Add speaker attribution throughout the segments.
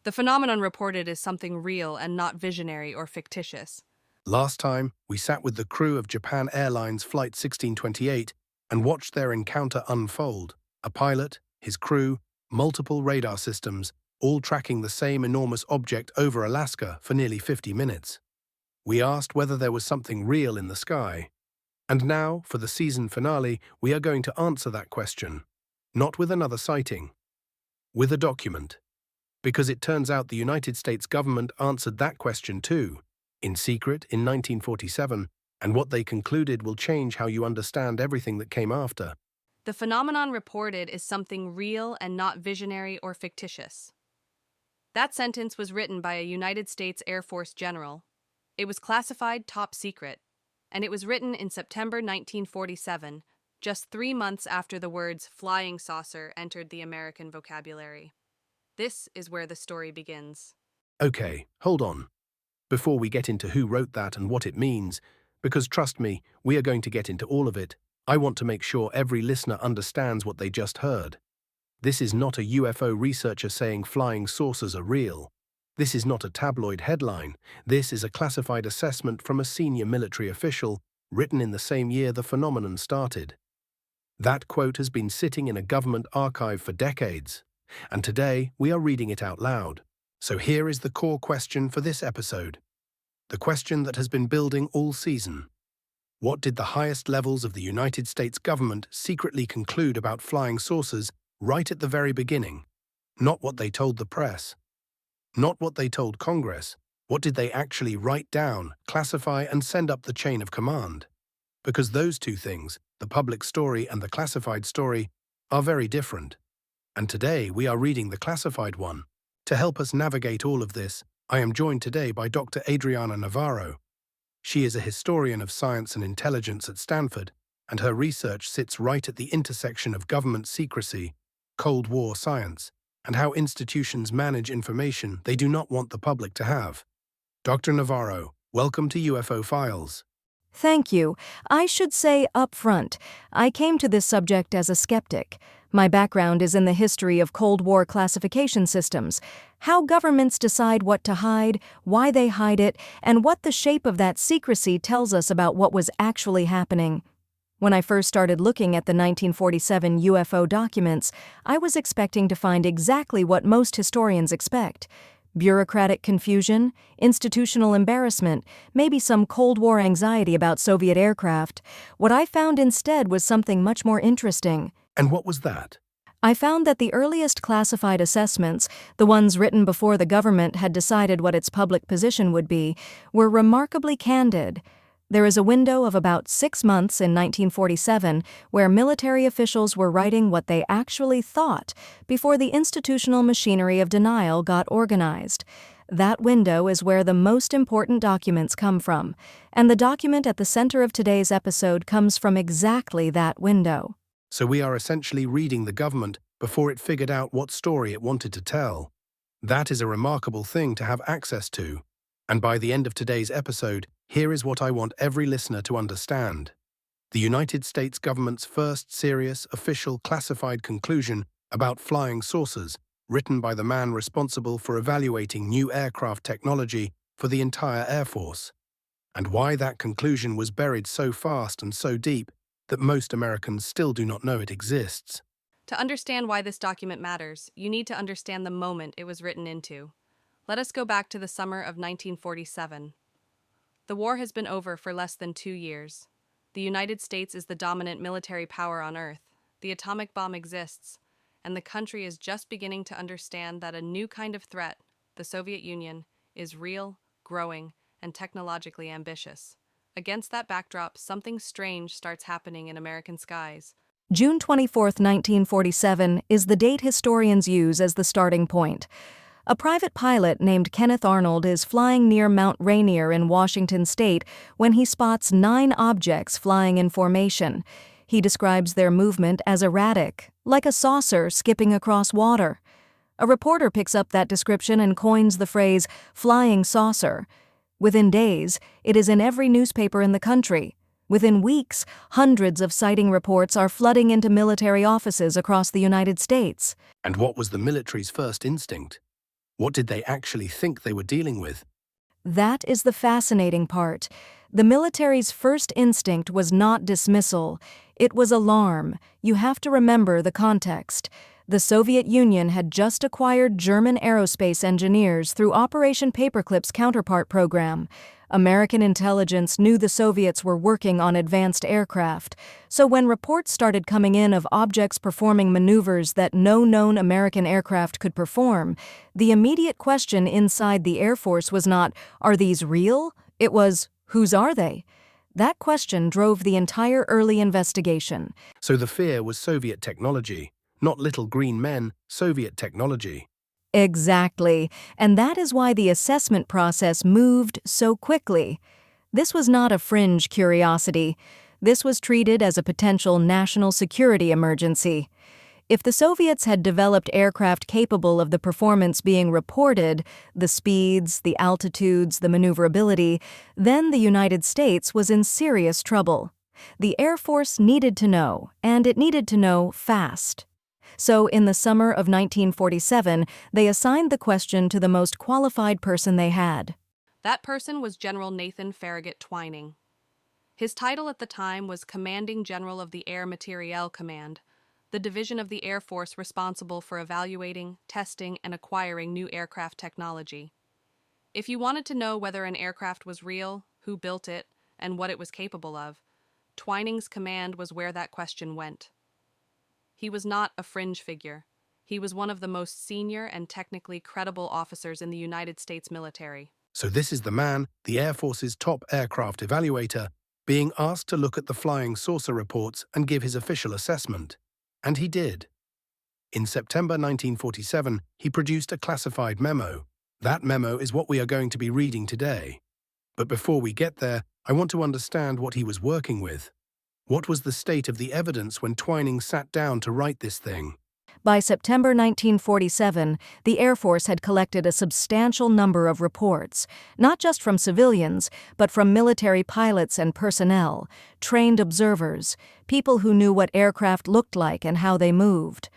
Speaker 1: The phenomenon reported is something real and not visionary or fictitious.
Speaker 2: Last time, we sat with the crew of Japan Airlines Flight 1628 and watched their encounter unfold. A pilot, his crew, multiple radar systems, all tracking the same enormous object over Alaska for nearly 50 minutes. We asked whether there was something real in the sky. And now, for the season finale, we are going to answer that question. Not with another sighting, with a document. Because it turns out the United States government answered that question too, in secret in 1947, and what they concluded will change how you understand everything that came after.
Speaker 1: The phenomenon reported is something real and not visionary or fictitious. That sentence was written by a United States Air Force general. It was classified top secret, and it was written in September 1947, just 3 months after the words flying saucer entered the American vocabulary. This is where the story begins.
Speaker 2: Okay, hold on. Before we get into who wrote that and what it means, because trust me, we are going to get into all of it, I want to make sure every listener understands what they just heard. This is not a UFO researcher saying flying saucers are real. This is not a tabloid headline. This is a classified assessment from a senior military official, written in the same year the phenomenon started. That quote has been sitting in a government archive for decades, and today we are reading it out loud. So here is the core question for this episode. The question that has been building all season. What did the highest levels of the United States government secretly conclude about flying saucers right at the very beginning? Not what they told the press. Not what they told Congress. What did they actually write down, classify, and send up the chain of command? Because those two things, the public story and the classified story, are very different. And today we are reading the classified one. To help us navigate all of this, I am joined today by Dr. Adriana Navarro. She is a historian of science and intelligence at Stanford, and her research sits right at the intersection of government secrecy, Cold War science, and how institutions manage information they do not want the public to have. Dr. Navarro, welcome to UFO Files.
Speaker 3: Thank you. I should say up front, I came to this subject as a skeptic. My background is in the history of Cold War classification systems, how governments decide what to hide, why they hide it, and what the shape of that secrecy tells us about what was actually happening. When I first started looking at the 1947 UFO documents, I was expecting to find exactly what most historians expect: bureaucratic confusion, institutional embarrassment, maybe some Cold War anxiety about Soviet aircraft. What I found instead was something much more interesting.
Speaker 2: And what was that?
Speaker 3: I found that the earliest classified assessments, the ones written before the government had decided what its public position would be, were remarkably candid. There is a window of about 6 months in 1947 where military officials were writing what they actually thought before the institutional machinery of denial got organized. That window is where the most important documents come from, and the document at the center of today's episode comes from exactly that window.
Speaker 2: So we are essentially reading the government before it figured out what story it wanted to tell. That is a remarkable thing to have access to. And by the end of today's episode, here is what I want every listener to understand. The United States government's first serious, official, classified conclusion about flying saucers, written by the man responsible for evaluating new aircraft technology for the entire Air Force. And why that conclusion was buried so fast and so deep that most Americans still do not know it exists.
Speaker 1: To understand why this document matters, you need to understand the moment it was written into. Let us go back to the summer of 1947. The war has been over for less than 2 years. The United States is the dominant military power on Earth. The atomic bomb exists, and the country is just beginning to understand that a new kind of threat, the Soviet Union, is real, growing, and technologically ambitious. Against that backdrop, something strange starts happening in American skies.
Speaker 3: June 24, 1947, is the date historians use as the starting point. A private pilot named Kenneth Arnold is flying near Mount Rainier in Washington state when he spots 9 objects flying in formation. He describes their movement as erratic, like a saucer skipping across water. A reporter picks up that description and coins the phrase flying saucer. Within days, it is in every newspaper in the country. Within weeks, hundreds of sighting reports are flooding into military offices across the United States.
Speaker 2: And what was the military's first instinct? What did they actually think they were dealing with?
Speaker 3: That is the fascinating part. The military's first instinct was not dismissal, it was alarm. You have to remember the context. The Soviet Union had just acquired German aerospace engineers through Operation Paperclip's counterpart program. American intelligence knew the Soviets were working on advanced aircraft, so when reports started coming in of objects performing maneuvers that no known American aircraft could perform, the immediate question inside the Air Force was not, "Are these real?" It was, "Whose are they?" That question drove the entire early investigation.
Speaker 2: So the fear was Soviet technology, not little green men, Soviet technology.
Speaker 3: Exactly, and that is why the assessment process moved so quickly. This was not a fringe curiosity. This was treated as a potential national security emergency. If the Soviets had developed aircraft capable of the performance being reported, the speeds, the altitudes, the maneuverability, then the United States was in serious trouble. The Air Force needed to know, and it needed to know fast. So, in the summer of 1947, they assigned the question to the most qualified person they had.
Speaker 1: That person was General Nathan Farragut Twining. His title at the time was Commanding General of the Air Materiel Command, the division of the Air Force responsible for evaluating, testing, and acquiring new aircraft technology. If you wanted to know whether an aircraft was real, who built it, and what it was capable of, Twining's command was where that question went. He was not a fringe figure. He was one of the most senior and technically credible officers in the United States military.
Speaker 2: So this is the man, the Air Force's top aircraft evaluator, being asked to look at the flying saucer reports and give his official assessment. And he did. In September 1947, he produced a classified memo. That memo is what we are going to be reading today. But before we get there, I want to understand what he was working with. What was the state of the evidence when Twining sat down to write this thing?
Speaker 3: By September 1947, the Air Force had collected a substantial number of reports, not just from civilians, but from military pilots and personnel, trained observers, people who knew what aircraft looked like and how they moved.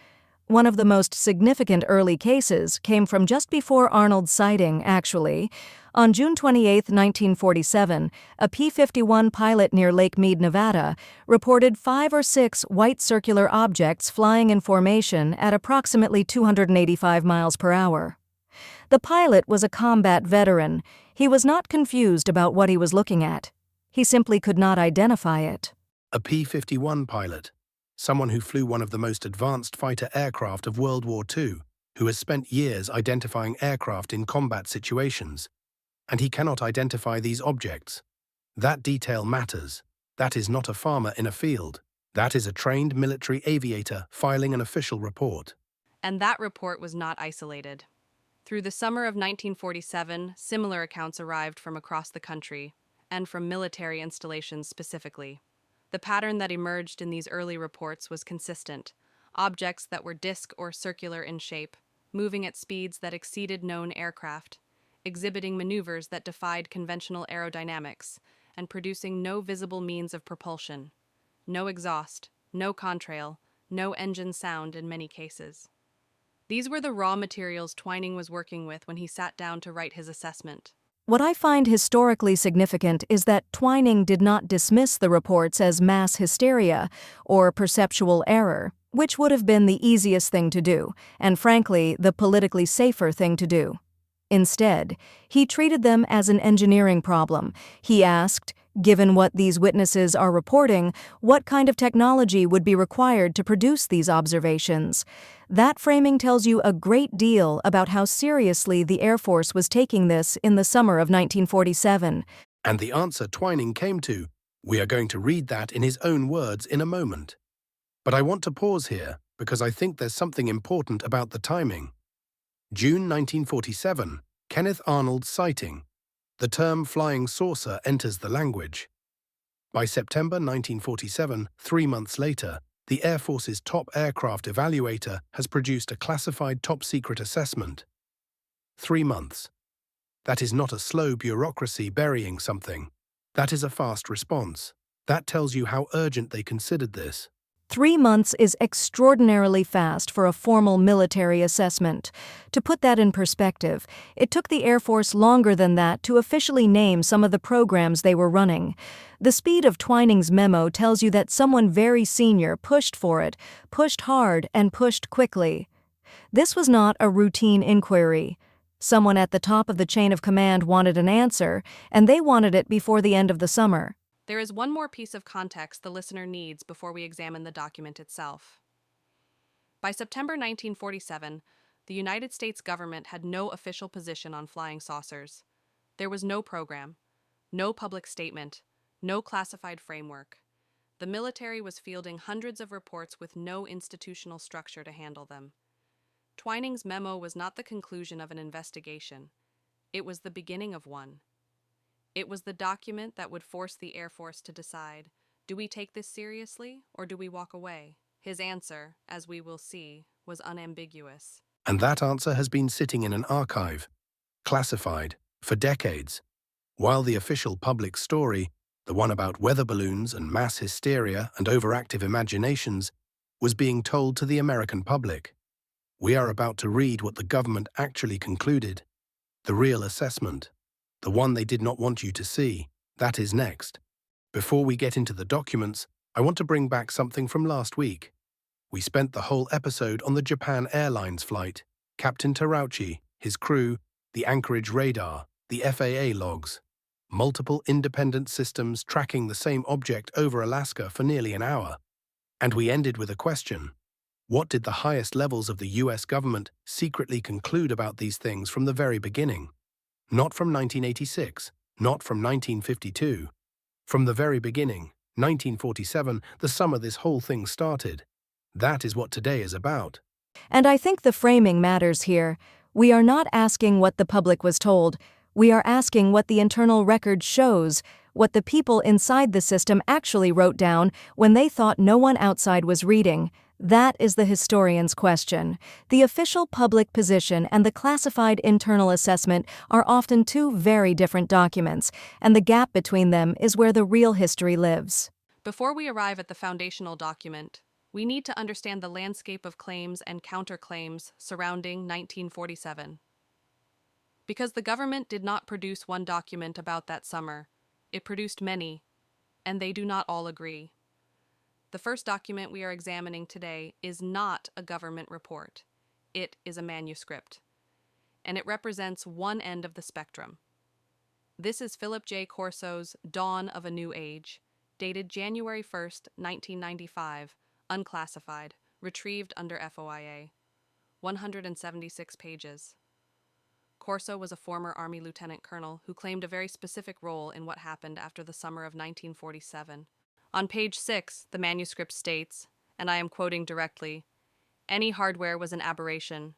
Speaker 3: One of the most significant early cases came from just before Arnold's sighting, actually. On June 28, 1947, a P-51 pilot near Lake Mead, Nevada, reported 5 or 6 white circular objects flying in formation at approximately 285 miles per hour. The pilot was a combat veteran. He was not confused about what he was looking at. He simply could not identify it.
Speaker 2: A P-51 pilot. Someone who flew one of the most advanced fighter aircraft of World War II, who has spent years identifying aircraft in combat situations. And he cannot identify these objects. That detail matters. That is not a farmer in a field. That is a trained military aviator filing an official report.
Speaker 1: And that report was not isolated. Through the summer of 1947, similar accounts arrived from across the country, and from military installations specifically. The pattern that emerged in these early reports was consistent: objects that were disc or circular in shape, moving at speeds that exceeded known aircraft, exhibiting maneuvers that defied conventional aerodynamics, and producing no visible means of propulsion. No exhaust, no contrail, no engine sound in many cases. These were the raw materials Twining was working with when he sat down to write his assessment.
Speaker 3: What I find historically significant is that Twining did not dismiss the reports as mass hysteria or perceptual error, which would have been the easiest thing to do, and frankly, the politically safer thing to do. Instead, he treated them as an engineering problem. He asked, given what these witnesses are reporting, what kind of technology would be required to produce these observations? That framing tells you a great deal about how seriously the Air Force was taking this in the summer of 1947.
Speaker 2: And the answer Twining came to, we are going to read that in his own words in a moment. But I want to pause here, because I think there's something important about the timing. June 1947, Kenneth Arnold's sighting. The term flying saucer enters the language. By September 1947, 3 months later, the Air Force's top aircraft evaluator has produced a classified top-secret assessment. 3 months. That is not a slow bureaucracy burying something. That is a fast response. That tells you how urgent they considered this.
Speaker 3: 3 months is extraordinarily fast for a formal military assessment. To put that in perspective, it took the Air Force longer than that to officially name some of the programs they were running. The speed of Twining's memo tells you that someone very senior pushed for it, pushed hard, and pushed quickly. This was not a routine inquiry. Someone at the top of the chain of command wanted an answer, and they wanted it before the end of the summer.
Speaker 1: There is one more piece of context the listener needs before we examine the document itself. By September 1947, the United States government had no official position on flying saucers. There was no program, no public statement, no classified framework. The military was fielding hundreds of reports with no institutional structure to handle them. Twining's memo was not the conclusion of an investigation. It was the beginning of one. It was the document that would force the Air Force to decide, do we take this seriously or do we walk away? His answer, as we will see, was unambiguous.
Speaker 2: And that answer has been sitting in an archive, classified, for decades, while the official public story, the one about weather balloons and mass hysteria and overactive imaginations, was being told to the American public. We are about to read what the government actually concluded. The real assessment, the one they did not want you to see, that is next. Before we get into the documents, I want to bring back something from last week. We spent the whole episode on the Japan Airlines flight, Captain Terauchi, his crew, the Anchorage radar, the FAA logs, multiple independent systems tracking the same object over Alaska for nearly an hour. And we ended with a question. What did the highest levels of the US government secretly conclude about these things from the very beginning? Not from 1986, not from 1952. From the very beginning, 1947, the summer this whole thing started. That is what today is about.
Speaker 3: And I think the framing matters here. We are not asking what the public was told. We are asking what the internal record shows, what the people inside the system actually wrote down when they thought no one outside was reading. That is the historian's question. The official public position and the classified internal assessment are often two very different documents, and the gap between them is where the real history lives.
Speaker 1: Before we arrive at the foundational document, we need to understand the landscape of claims and counterclaims surrounding 1947. Because the government did not produce one document about that summer, it produced many, and they do not all agree. The first document we are examining today is not a government report. It is a manuscript, and it represents one end of the spectrum. This is Philip J. Corso's Dawn of a New Age, dated January 1st, 1995, unclassified, retrieved under FOIA. 176 pages. Corso was a former Army lieutenant colonel who claimed a very specific role in what happened after the summer of 1947. On page 6, the manuscript states, and I am quoting directly, "Any hardware was an aberration.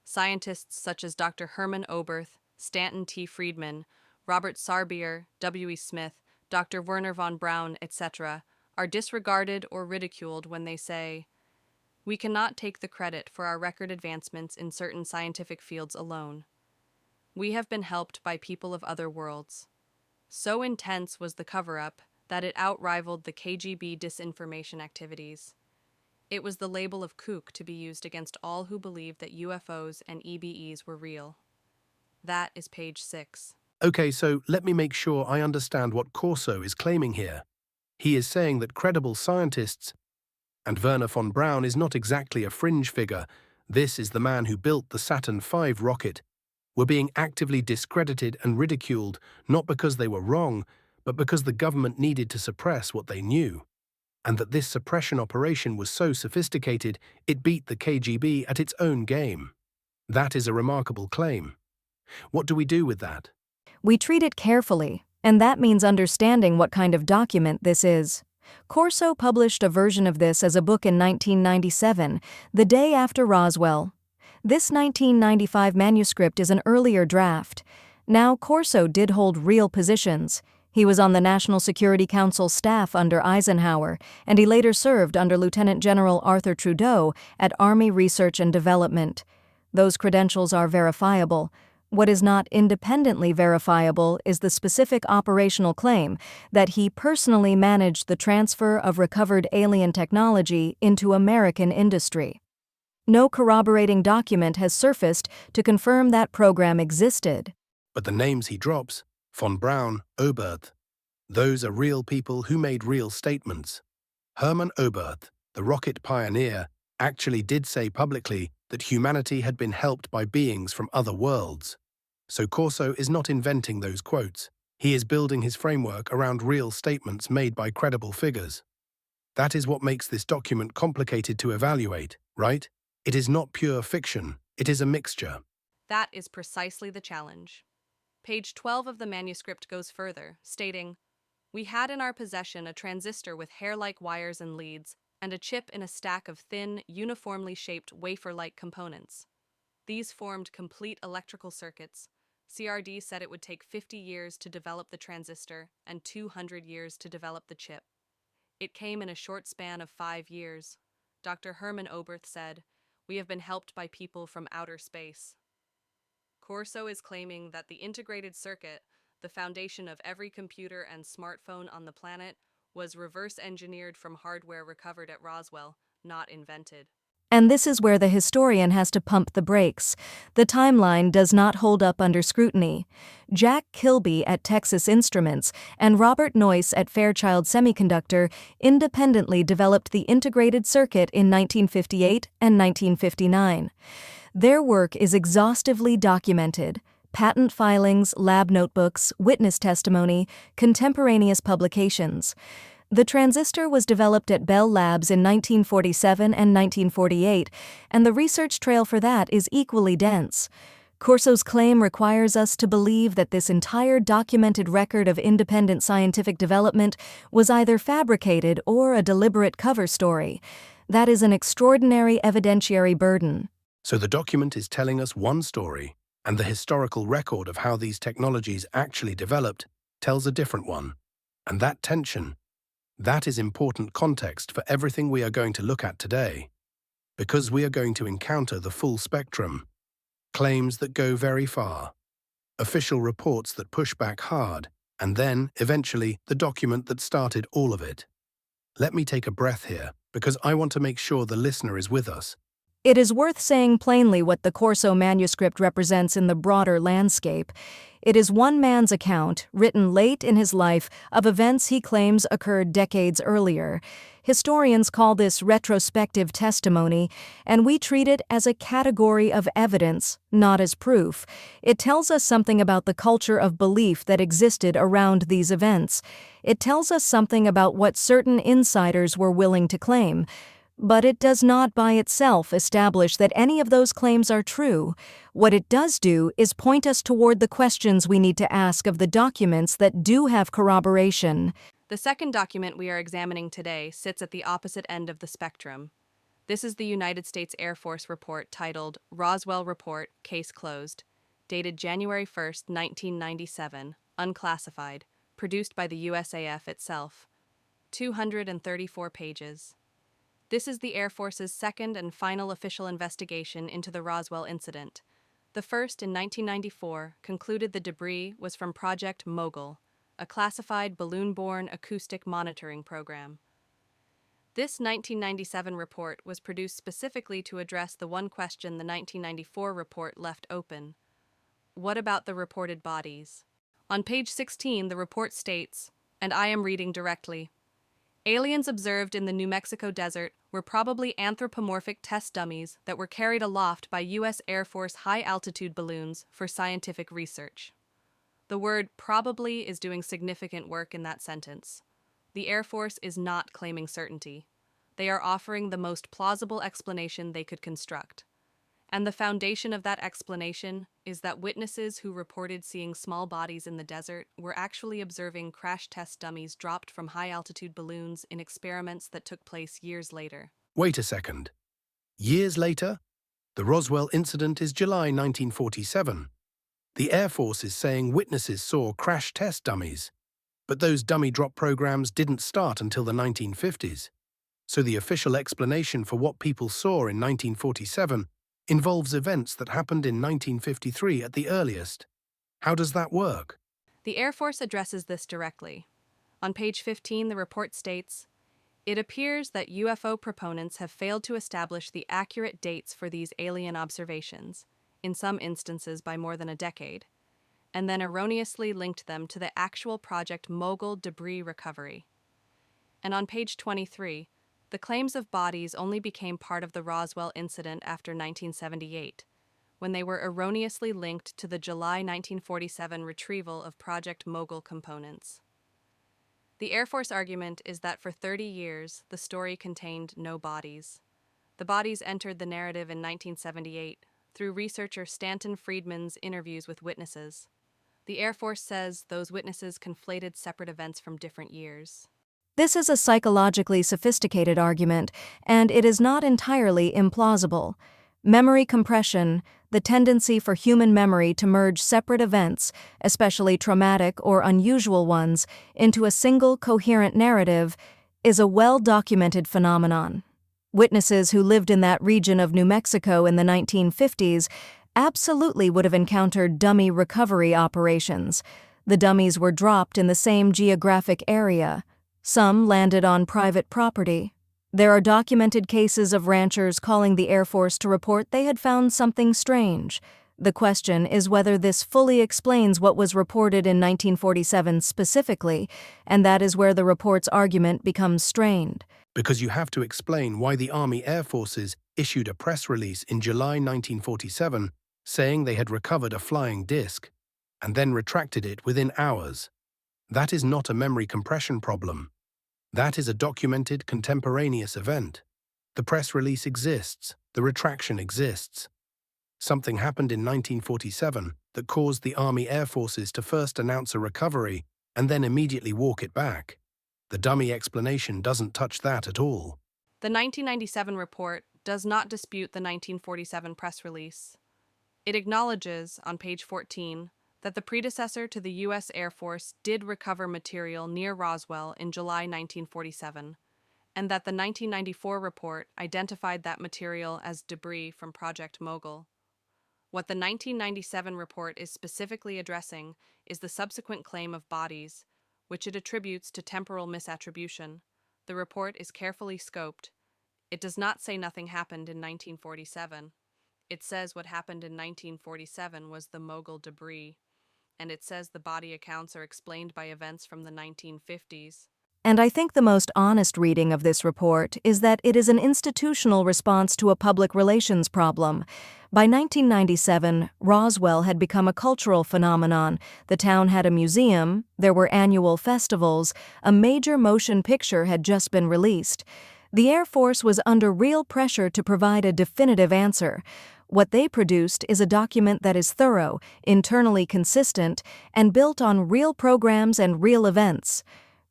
Speaker 1: Scientists such as Dr. Herman Oberth, Stanton T. Friedman, Robert Sarbier, W.E. Smith, Dr. Werner von Braun, etc., are disregarded or ridiculed when they say, 'We cannot take the credit for our record advancements in certain scientific fields alone. We have been helped by people of other worlds.' So intense was the cover-up that it outrivaled the KGB disinformation activities. It was the label of kook to be used against all who believed that UFOs and EBEs were real." That is page 6.
Speaker 2: Okay, so let me make sure I understand what Corso is claiming here. He is saying that credible scientists, and Werner von Braun is not exactly a fringe figure, this is the man who built the Saturn V rocket, were being actively discredited and ridiculed, not because they were wrong, but because the government needed to suppress what they knew, and that this suppression operation was so sophisticated it beat the KGB at its own game. That is a remarkable claim. What do we do with that?
Speaker 3: We treat it carefully, and that means understanding what kind of document this is. Corso published a version of this as a book in 1997, the day after Roswell. This 1995 manuscript is an earlier draft. Now, Corso did hold real positions. He was on the National Security Council staff under Eisenhower, and he later served under Lieutenant General Arthur Trudeau at Army Research and Development. Those credentials are verifiable. What is not independently verifiable is the specific operational claim that he personally managed the transfer of recovered alien technology into American industry. No corroborating document has surfaced to confirm that program existed.
Speaker 2: But the names he drops, von Braun, Oberth, those are real people who made real statements. Hermann Oberth, the rocket pioneer, actually did say publicly that humanity had been helped by beings from other worlds. So Corso is not inventing those quotes. He is building his framework around real statements made by credible figures. That is what makes this document complicated to evaluate, right? It is not pure fiction. It is a mixture.
Speaker 1: That is precisely the challenge. Page 12 of the manuscript goes further, stating, "We had in our possession a transistor with hair-like wires and leads, and a chip in a stack of thin, uniformly shaped wafer-like components. These formed complete electrical circuits. CRD said it would take 50 years to develop the transistor and 200 years to develop the chip. It came in a short span of 5 years. Dr. Hermann Oberth said, 'We have been helped by people from outer space.'" Corso is claiming that the integrated circuit, the foundation of every computer and smartphone on the planet, was reverse engineered from hardware recovered at Roswell, not invented.
Speaker 3: And this is where the historian has to pump the brakes. The timeline does not hold up under scrutiny. Jack Kilby at Texas Instruments and Robert Noyce at Fairchild Semiconductor independently developed the integrated circuit in 1958 and 1959. Their work is exhaustively documented. Patent filings, lab notebooks, witness testimony, contemporaneous publications. The transistor was developed at Bell Labs in 1947 and 1948, and the research trail for that is equally dense. Corso's claim requires us to believe that this entire documented record of independent scientific development was either fabricated or a deliberate cover story. That is an extraordinary evidentiary burden.
Speaker 2: So the document is telling us one story, and the historical record of how these technologies actually developed tells a different one. And that tension, that is important context for everything we are going to look at today, because we are going to encounter the full spectrum, claims that go very far, official reports that push back hard, and then, eventually, the document that started all of it. Let me take a breath here, because I want to make sure the listener is with us.
Speaker 3: It is worth saying plainly what the Corso manuscript represents in the broader landscape. It is one man's account, written late in his life, of events he claims occurred decades earlier. Historians call this retrospective testimony, and we treat it as a category of evidence, not as proof. It tells us something about the culture of belief that existed around these events. It tells us something about what certain insiders were willing to claim. But it does not by itself establish that any of those claims are true. What it does do is point us toward the questions we need to ask of the documents that do have corroboration.
Speaker 1: The second document we are examining today sits at the opposite end of the spectrum. This is the United States Air Force report titled Roswell Report, Case Closed, dated January 1st, 1997, unclassified, produced by the USAF itself. 234 pages. This is the Air Force's second and final official investigation into the Roswell incident. The first, in 1994, concluded the debris was from Project Mogul, a classified balloon-borne acoustic monitoring program. This 1997 report was produced specifically to address the one question the 1994 report left open. What about the reported bodies? On page 16, the report states, and I am reading directly, "Aliens observed in the New Mexico desert were probably anthropomorphic test dummies that were carried aloft by U.S. Air Force high-altitude balloons for scientific research." The word probably is doing significant work in that sentence. The Air Force is not claiming certainty. They are offering the most plausible explanation they could construct. And the foundation of that explanation is that witnesses who reported seeing small bodies in the desert were actually observing crash test dummies dropped from high-altitude balloons in experiments that took place years later.
Speaker 2: Wait a second. Years later? The Roswell incident is July 1947. The Air Force is saying witnesses saw crash test dummies, but those dummy drop programs didn't start until the 1950s. So the official explanation for what people saw in 1947 involves events that happened in 1953 at the earliest. How does that work?
Speaker 1: The Air Force addresses this directly. On page 15, the report states, "It appears that UFO proponents have failed to establish the accurate dates for these alien observations, in some instances by more than a decade, and then erroneously linked them to the actual Project Mogul debris recovery." And on page 23, the claims of bodies only became part of the Roswell incident after 1978, when they were erroneously linked to the July 1947 retrieval of Project Mogul components. The Air Force argument is that for 30 years, the story contained no bodies. The bodies entered the narrative in 1978 through researcher Stanton Friedman's interviews with witnesses. The Air Force says those witnesses conflated separate events from different years.
Speaker 3: This is a psychologically sophisticated argument, and it is not entirely implausible. Memory compression, the tendency for human memory to merge separate events, especially traumatic or unusual ones, into a single coherent narrative, is a well-documented phenomenon. Witnesses who lived in that region of New Mexico in the 1950s absolutely would have encountered dummy recovery operations. The dummies were dropped in the same geographic area. Some landed on private property. There are documented cases of ranchers calling the Air Force to report they had found something strange. The question is whether this fully explains what was reported in 1947 specifically, and that is where the report's argument becomes strained.
Speaker 2: Because you have to explain why the Army Air Forces issued a press release in July 1947 saying they had recovered a flying disc, and then retracted it within hours. That is not a memory compression problem. That is a documented contemporaneous event. The press release exists, the retraction exists. Something happened in 1947 that caused the Army Air Forces to first announce a recovery and then immediately walk it back. The dummy explanation doesn't touch that at all.
Speaker 1: The 1997 report does not dispute the 1947 press release. It acknowledges, on page 14, that the predecessor to the U.S. Air Force did recover material near Roswell in July 1947, and that the 1994 report identified that material as debris from Project Mogul. What the 1997 report is specifically addressing is the subsequent claim of bodies, which it attributes to temporal misattribution. The report is carefully scoped. It does not say nothing happened in 1947. It says what happened in 1947 was the Mogul debris, and it says the body accounts are explained by events from the 1950s.
Speaker 3: And I think the most honest reading of this report is that it is an institutional response to a public relations problem. By 1997, Roswell had become a cultural phenomenon. The town had a museum, there were annual festivals, a major motion picture had just been released. The Air Force was under real pressure to provide a definitive answer. What they produced is a document that is thorough, internally consistent, and built on real programs and real events.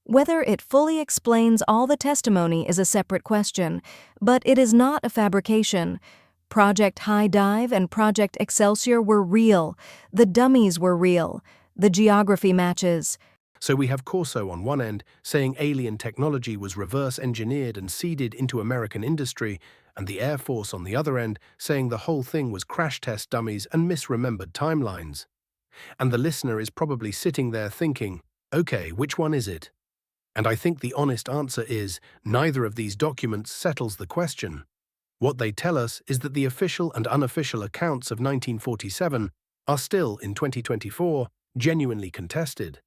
Speaker 3: Whether it fully explains all the testimony is a separate question, but it is not a fabrication. Project High Dive and Project Excelsior were real. The dummies were real. The geography matches.
Speaker 2: So we have Corso on one end saying alien technology was reverse-engineered and seeded into American industry, and the Air Force on the other end saying the whole thing was crash test dummies and misremembered timelines. And the listener is probably sitting there thinking, okay, which one is it? And I think the honest answer is, neither of these documents settles the question. What they tell us is that the official and unofficial accounts of 1947 are still, in 2024, genuinely contested.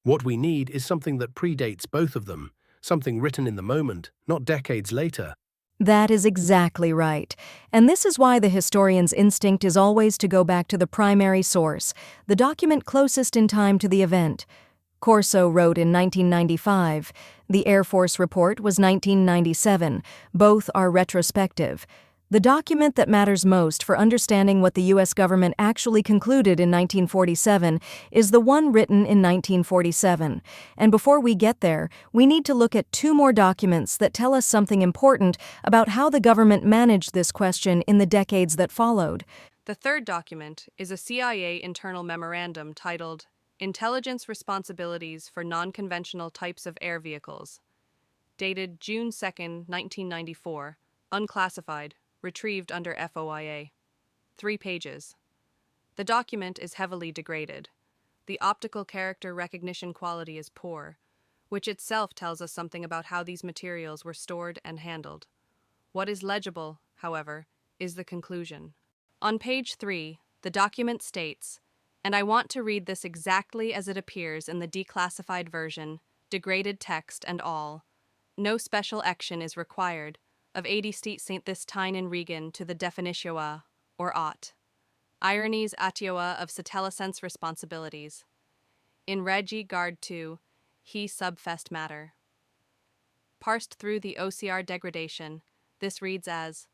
Speaker 2: What we need is something that predates both of them, something written in the moment, not decades later.
Speaker 3: That is exactly right. And this is why the historian's instinct is always to go back to the primary source, the document closest in time to the event. Corso wrote in 1995. The Air Force report was 1997. Both are retrospective. The document that matters most for understanding what the U.S. government actually concluded in 1947 is the one written in 1947. And before we get there, we need to look at two more documents that tell us something important about how the government managed this question in the decades that followed.
Speaker 1: The third document is a CIA internal memorandum titled Intelligence Responsibilities for Non-Conventional Types of Air Vehicles, dated June 2, 1994, unclassified, retrieved under FOIA. 3 pages. The document is heavily degraded. The optical character recognition quality is poor, which itself tells us something about how these materials were stored and handled. What is legible, however, is the conclusion. On page 3, the document states, and I want to read this exactly as it appears in the declassified version, degraded text and all. No special action is required, of 80 state St. this tine in Regan to the definitioa, or ought. Ironies atioa of satellisense responsibilities. In regi guard to, he subfest matter. Parsed through the OCR degradation, this reads as,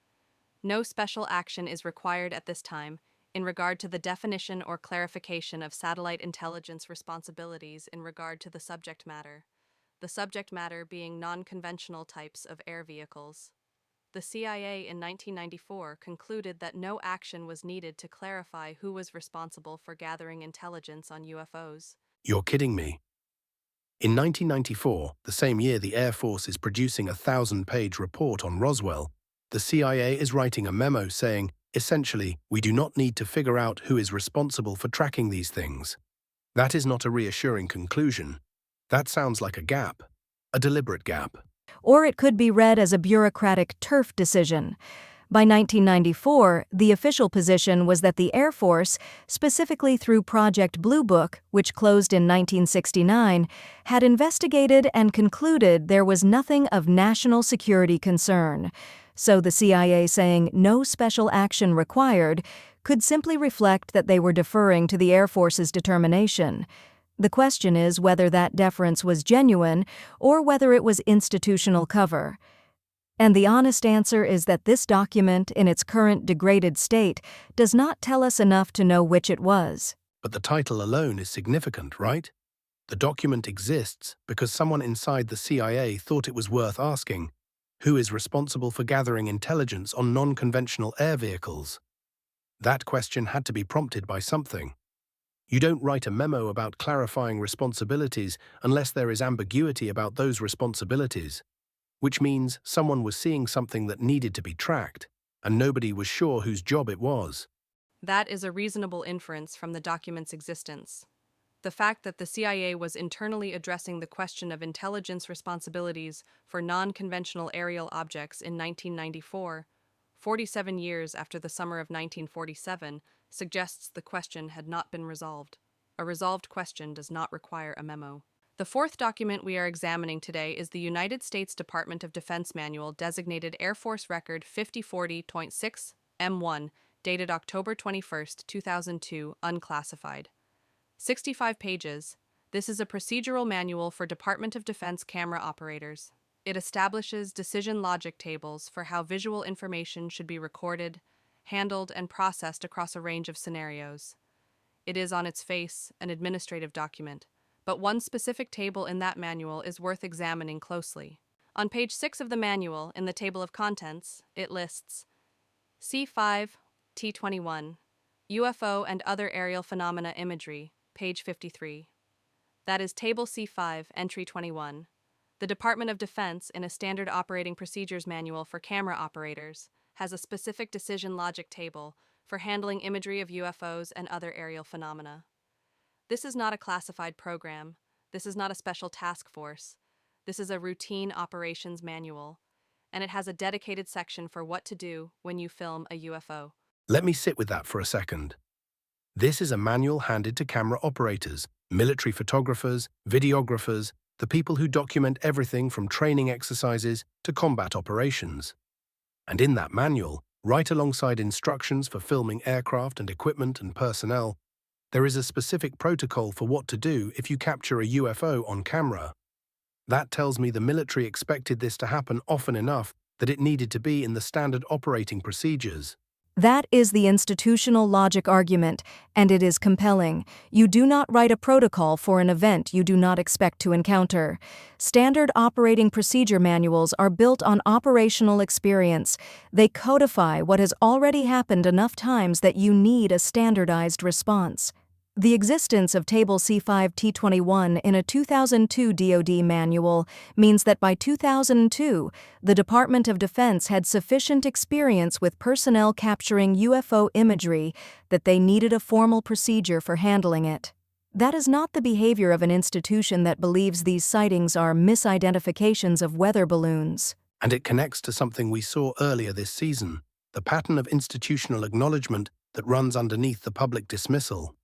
Speaker 1: no special action is required at this time in regard to the definition or clarification of satellite intelligence responsibilities in regard to the subject matter being non-conventional types of air vehicles. The CIA in 1994 concluded that no action was needed to clarify who was responsible for gathering intelligence on UFOs.
Speaker 2: You're kidding me. In 1994, the same year the Air Force is producing a 1,000-page report on Roswell, the CIA is writing a memo saying, essentially, we do not need to figure out who is responsible for tracking these things. That is not a reassuring conclusion. That sounds like a gap, a deliberate gap.
Speaker 3: Or it could be read as a bureaucratic turf decision. By 1994, the official position was that the Air Force, specifically through Project Blue Book, which closed in 1969, had investigated and concluded there was nothing of national security concern. So the CIA saying no special action required could simply reflect that they were deferring to the Air Force's determination. The question is whether that deference was genuine or whether it was institutional cover. And the honest answer is that this document, in its current degraded state, does not tell us enough to know which it was.
Speaker 2: But the title alone is significant, right? The document exists because someone inside the CIA thought it was worth asking, who is responsible for gathering intelligence on non-conventional air vehicles? That question had to be prompted by something. You don't write a memo about clarifying responsibilities unless there is ambiguity about those responsibilities, which means someone was seeing something that needed to be tracked, and nobody was sure whose job it was.
Speaker 1: That is a reasonable inference from the document's existence. The fact that the CIA was internally addressing the question of intelligence responsibilities for non-conventional aerial objects in 1994, 47 years after the summer of 1947, suggests the question had not been resolved. A resolved question does not require a memo. The fourth document we are examining today is the United States Department of Defense Manual designated Air Force Record 5040.6 M1, dated October 21, 2002, unclassified. 65 pages. This is a procedural manual for Department of Defense camera operators. It establishes decision logic tables for how visual information should be recorded, handled, and processed across a range of scenarios. It is on its face an administrative document, but one specific table in that manual is worth examining closely. On page 6 of the manual, in the table of contents, it lists C5 T21, UFO and other aerial phenomena imagery, page 53. That is Table C5, Entry 21. The Department of Defense, in a standard operating procedures manual for camera operators, has a specific decision logic table for handling imagery of UFOs and other aerial phenomena. This is not a classified program. This is not a special task force. This is a routine operations manual, and it has a dedicated section for what to do when you film a UFO.
Speaker 2: Let me sit with that for a second. This is a manual handed to camera operators, military photographers, videographers, the people who document everything from training exercises to combat operations. And in that manual, right alongside instructions for filming aircraft and equipment and personnel, there is a specific protocol for what to do if you capture a UFO on camera. That tells me the military expected this to happen often enough that it needed to be in the standard operating procedures.
Speaker 3: That is the institutional logic argument, and it is compelling. You do not write a protocol for an event you do not expect to encounter. Standard operating procedure manuals are built on operational experience. They codify what has already happened enough times that you need a standardized response. The existence of Table C5T21 in a 2002 DoD manual means that by 2002, the Department of Defense had sufficient experience with personnel capturing UFO imagery that they needed a formal procedure for handling it. That is not the behavior of an institution that believes these sightings are misidentifications of weather balloons.
Speaker 2: And it connects to something we saw earlier this season, the pattern of institutional acknowledgement that runs underneath the public dismissal.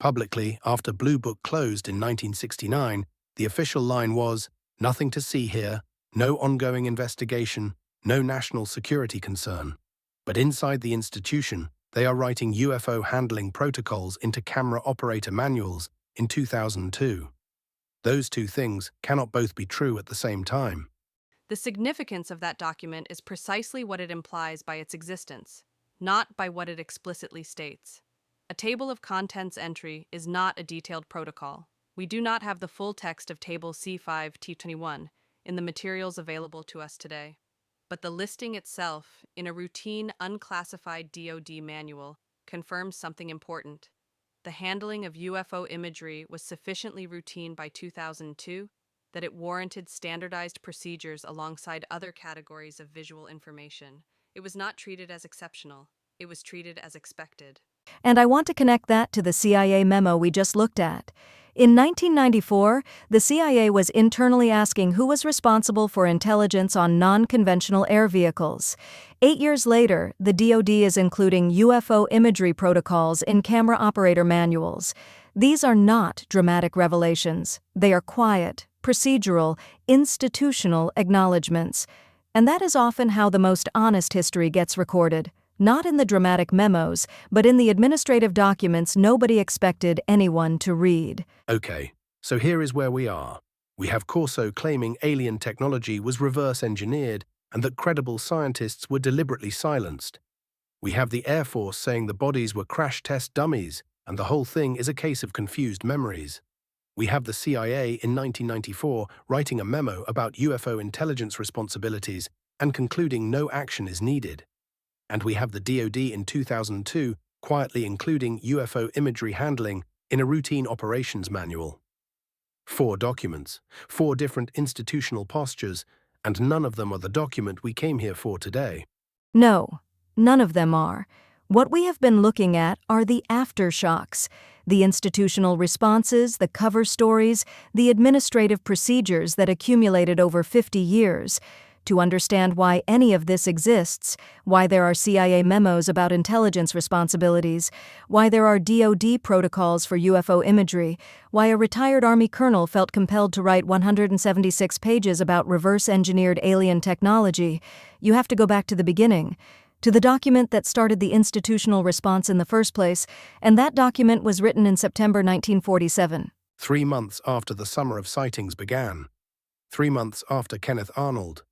Speaker 2: Publicly, after Blue Book closed in 1969, the official line was, "Nothing to see here, no ongoing investigation, no national security concern." But inside the institution, they are writing UFO handling protocols into camera operator manuals in 2002. Those two things cannot both be true at the same time.
Speaker 1: The significance of that document is precisely what it implies by its existence, not by what it explicitly states. A table of contents entry is not a detailed protocol. We do not have the full text of Table C5T21 in the materials available to us today. But the listing itself, in a routine unclassified DoD manual, confirms something important. The handling of UFO imagery was sufficiently routine by 2002 that it warranted standardized procedures alongside other categories of visual information. It was not treated as exceptional. It was treated as expected.
Speaker 3: And I want to connect that to the CIA memo we just looked at. In 1994, the CIA was internally asking who was responsible for intelligence on non-conventional air vehicles. 8 years later, the DoD is including UFO imagery protocols in camera operator manuals. These are not dramatic revelations. They are quiet, procedural, institutional acknowledgments. And that is often how the most honest history gets recorded. Not in the dramatic memos, but in the administrative documents nobody expected anyone to read.
Speaker 2: Okay, so here is where we are. We have Corso claiming alien technology was reverse engineered and that credible scientists were deliberately silenced. We have the Air Force saying the bodies were crash test dummies and the whole thing is a case of confused memories. We have the CIA in 1994 writing a memo about UFO intelligence responsibilities and concluding no action is needed. And we have the DoD in 2002 quietly including UFO imagery handling in a routine operations manual. 4 documents, 4 different institutional postures, and none of them are the document we came here for today.
Speaker 3: No, none of them are. What we have been looking at are the aftershocks, the institutional responses, the cover stories, the administrative procedures that accumulated over 50 years. To understand why any of this exists, why there are CIA memos about intelligence responsibilities, why there are DoD protocols for UFO imagery, why a retired Army colonel felt compelled to write 176 pages about reverse-engineered alien technology, you have to go back to the beginning, to the document that started the institutional response in the first place, and that document was written in September 1947.
Speaker 2: 3 months after the summer of sightings began. 3 months after Kenneth Arnold.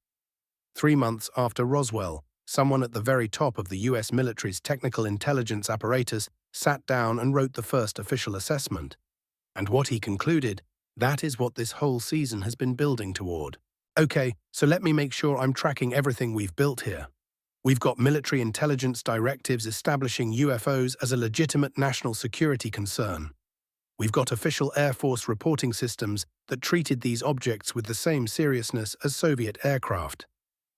Speaker 2: 3 months after Roswell, someone at the very top of the US military's technical intelligence apparatus sat down and wrote the first official assessment. And what he concluded, that is what this whole season has been building toward. Okay, so let me make sure I'm tracking everything we've built here. We've got military intelligence directives establishing UFOs as a legitimate national security concern. We've got official Air Force reporting systems that treated these objects with the same seriousness as Soviet aircraft.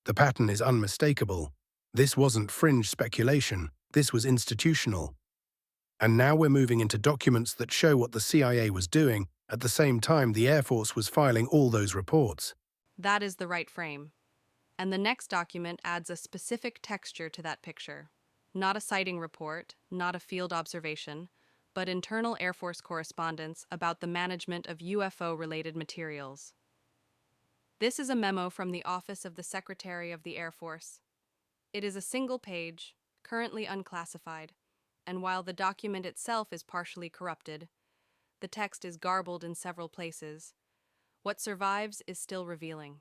Speaker 2: The pattern is unmistakable. This wasn't fringe speculation, this was institutional. And now we're moving into documents that show what the CIA was doing at the same time the Air Force was filing all those reports.
Speaker 1: That is the right frame. And the next document adds a specific texture to that picture. Not a sighting report, not a field observation, but internal Air Force correspondence about the management of UFO-related materials. This is a memo from the Office of the Secretary of the Air Force. It is a single page, currently unclassified, and while the document itself is partially corrupted, the text is garbled in several places. What survives is still revealing.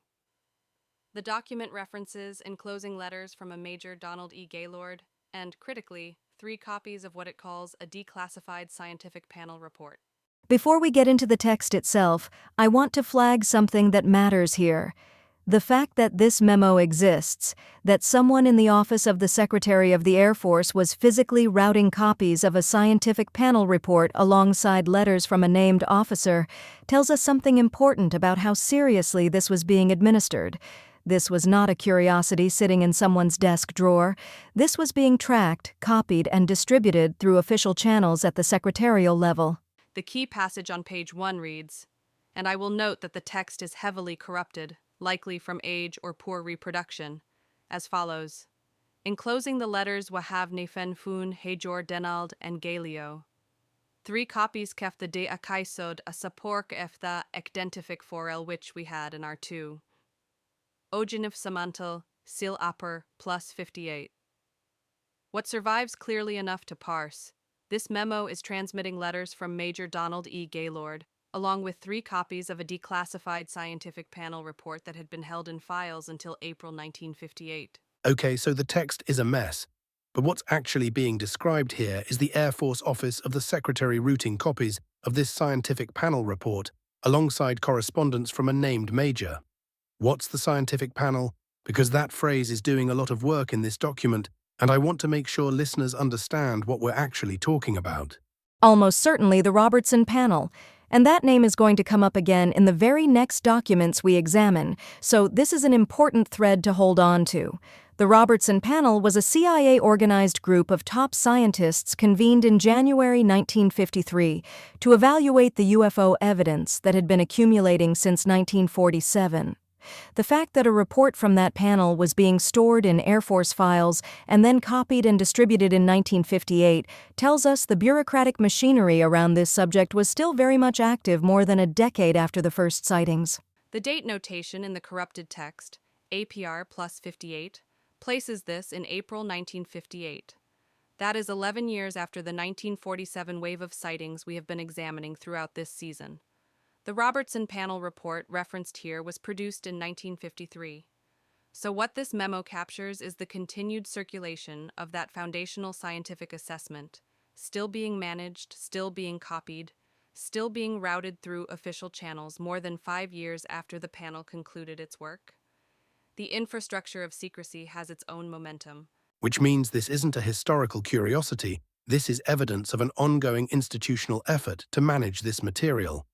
Speaker 1: The document references enclosing letters from a Major Donald E. Gaylord and, critically, 3 copies of what it calls a declassified scientific panel report.
Speaker 3: Before we get into the text itself, I want to flag something that matters here. The fact that this memo exists, that someone in the office of the Secretary of the Air Force was physically routing copies of a scientific panel report alongside letters from a named officer, tells us something important about how seriously this was being administered. This was not a curiosity sitting in someone's desk drawer. This was being tracked, copied, and distributed through official channels at the secretarial level.
Speaker 1: The key passage on page 1 reads, "And I will note that the text is heavily corrupted, likely from age or poor reproduction, as follows. Enclosing the letters Wahav Nefen Fun, Hejor Denald, and Galio. 3 copies kef the de akaisod a sapork efta ekdentific forel which we had in our 2. Ogenif Samantal, Sil Upper, plus 58. What survives clearly enough to parse. This memo is transmitting letters from Major Donald E. Gaylord, along with 3 copies of a declassified scientific panel report that had been held in files until April 1958.
Speaker 2: Okay, so the text is a mess. But what's actually being described here is the Air Force Office of the Secretary routing copies of this scientific panel report alongside correspondence from a named major. What's the scientific panel? Because that phrase is doing a lot of work in this document, and I want to make sure listeners understand what we're actually talking about.
Speaker 3: Almost certainly the Robertson Panel, and that name is going to come up again in the very next documents we examine, so this is an important thread to hold on to. The Robertson Panel was a CIA-organized group of top scientists convened in January 1953 to evaluate the UFO evidence that had been accumulating since 1947. The fact that a report from that panel was being stored in Air Force files and then copied and distributed in 1958 tells us the bureaucratic machinery around this subject was still very much active more than a decade after the first sightings.
Speaker 1: The date notation in the corrupted text, APR plus 58, places this in April 1958. That is 11 years after the 1947 wave of sightings we have been examining throughout this season. The Robertson Panel report referenced here was produced in 1953. So what this memo captures is the continued circulation of that foundational scientific assessment, still being managed, still being copied, still being routed through official channels more than 5 years after the panel concluded its work. The infrastructure of secrecy has its own momentum.
Speaker 2: Which means this isn't a historical curiosity, this is evidence of an ongoing institutional effort to manage this material.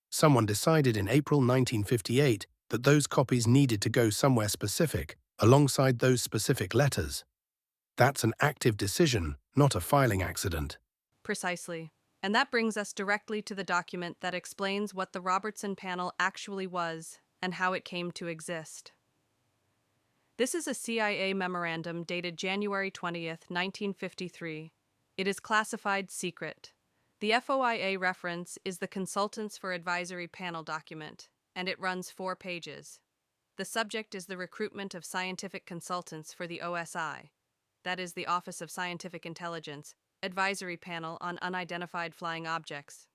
Speaker 2: Someone decided in April 1958 that those copies needed to go somewhere specific, alongside those specific letters. That's an active decision, not a filing accident.
Speaker 1: Precisely. And that brings us directly to the document that explains what the Robertson Panel actually was and how it came to exist. This is a CIA memorandum dated January 20th, 1953. It is classified secret. The FOIA reference is the Consultants for Advisory Panel document, and it runs 4 pages. The subject is the recruitment of scientific consultants for the OSI, that is the Office of Scientific Intelligence, Advisory Panel on Unidentified Flying Objects.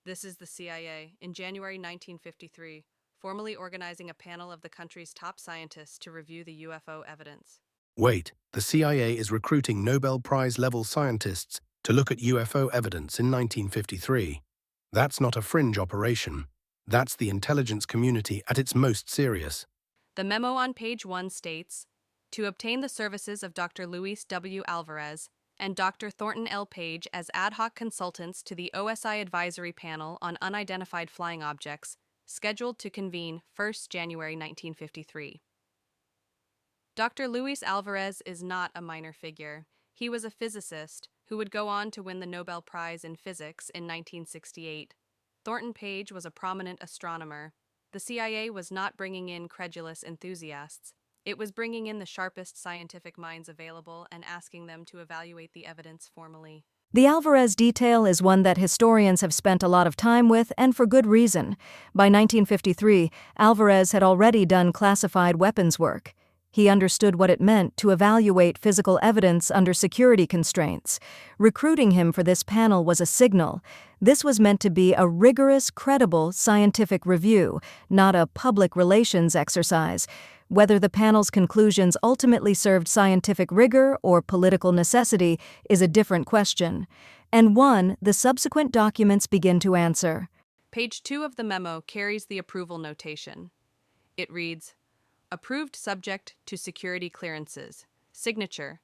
Speaker 1: This is the CIA, in January 1953, formally organizing a panel of the country's top scientists to review the UFO evidence.
Speaker 2: Wait, the CIA is recruiting Nobel Prize-level scientists to look at UFO evidence in 1953. That's not a fringe operation. That's the intelligence community at its most serious.
Speaker 1: The memo on page 1 states, to obtain the services of Dr. Luis W. Alvarez and Dr. Thornton L. Page as ad hoc consultants to the OSI Advisory Panel on Unidentified Flying Objects, scheduled to convene 1st January 1953. Dr. Luis Alvarez is not a minor figure. He was a physicist who would go on to win the Nobel Prize in Physics in 1968. Thornton Page was a prominent astronomer. The CIA was not bringing in credulous enthusiasts. It was bringing in the sharpest scientific minds available and asking them to evaluate the evidence formally.
Speaker 3: The Alvarez detail is one that historians have spent a lot of time with, and for good reason. By 1953, Alvarez had already done classified weapons work. He understood what it meant to evaluate physical evidence under security constraints. Recruiting him for this panel was a signal. This was meant to be a rigorous, credible scientific review, not a public relations exercise. Whether the panel's conclusions ultimately served scientific rigor or political necessity is a different question, and one the subsequent documents begin to answer.
Speaker 1: Page 2 of the memo carries the approval notation. It reads, Approved subject to security clearances. Signature.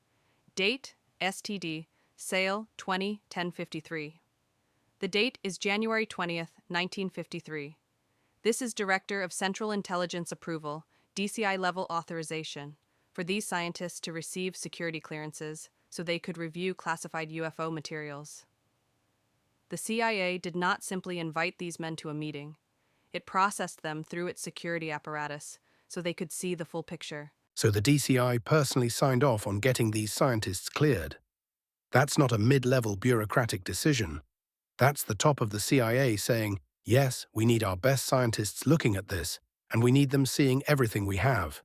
Speaker 1: Date, STD, sale 20-1053. The date is January 20th, 1953. This is Director of Central Intelligence Approval, DCI level authorization, for these scientists to receive security clearances so they could review classified UFO materials. The CIA did not simply invite these men to a meeting. It processed them through its security apparatus so they could see the full picture.
Speaker 2: So the DCI personally signed off on getting these scientists cleared. That's not a mid-level bureaucratic decision. That's the top of the CIA saying, yes, we need our best scientists looking at this, and we need them seeing everything we have.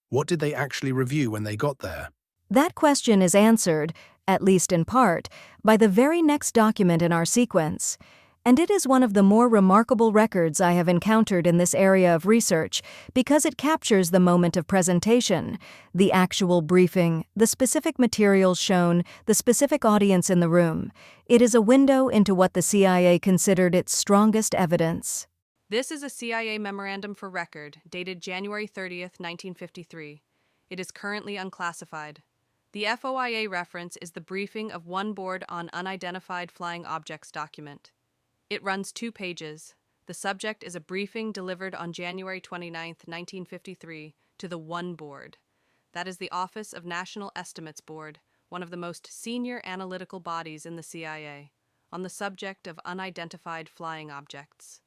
Speaker 2: What did they actually review when they got there?
Speaker 3: That question is answered, at least in part, by the very next document in our sequence. And it is one of the more remarkable records I have encountered in this area of research because it captures the moment of presentation, the actual briefing, the specific materials shown, the specific audience in the room. It is a window into what the CIA considered its strongest evidence.
Speaker 1: This is a CIA memorandum for record dated January 30th, 1953. It is currently unclassified. The FOIA reference is the briefing of one board on unidentified flying objects document. It runs 2 pages. The subject is a briefing delivered on January 29, 1953, to the One Board. That is the Office of National Estimates Board, one of the most senior analytical bodies in the CIA, on the subject of unidentified flying objects.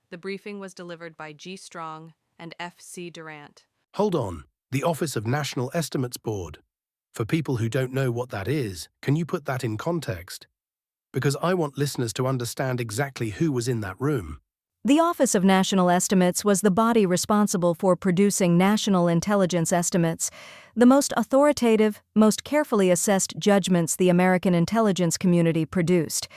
Speaker 1: The briefing was delivered by G. Strong and F. C. Durant.
Speaker 2: Hold on, the Office of National Estimates Board. For people who don't know what that is, can you put that in context? Because I want listeners to understand exactly who was in that room.
Speaker 3: The Office of National Estimates was the body responsible for producing national intelligence estimates, the most authoritative, most carefully assessed judgments the American intelligence community produced.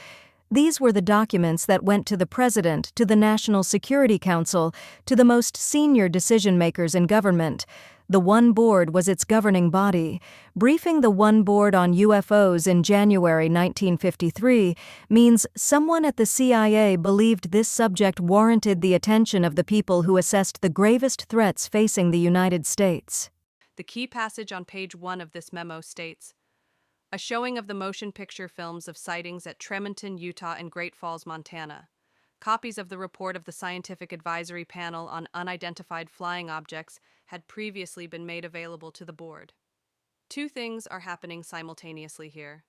Speaker 3: These were the documents that went to the President, to the National Security Council, to the most senior decision-makers in government. The One Board was its governing body. Briefing the One Board on UFOs in January 1953 means someone at the CIA believed this subject warranted the attention of the people who assessed the gravest threats facing the United States.
Speaker 1: The key passage on page 1 of this memo states, "A showing of the motion picture films of sightings at Tremonton, Utah and Great Falls, Montana. Copies of the report of the Scientific Advisory Panel on Unidentified Flying Objects had previously been made available to the board." 2 things are happening simultaneously here.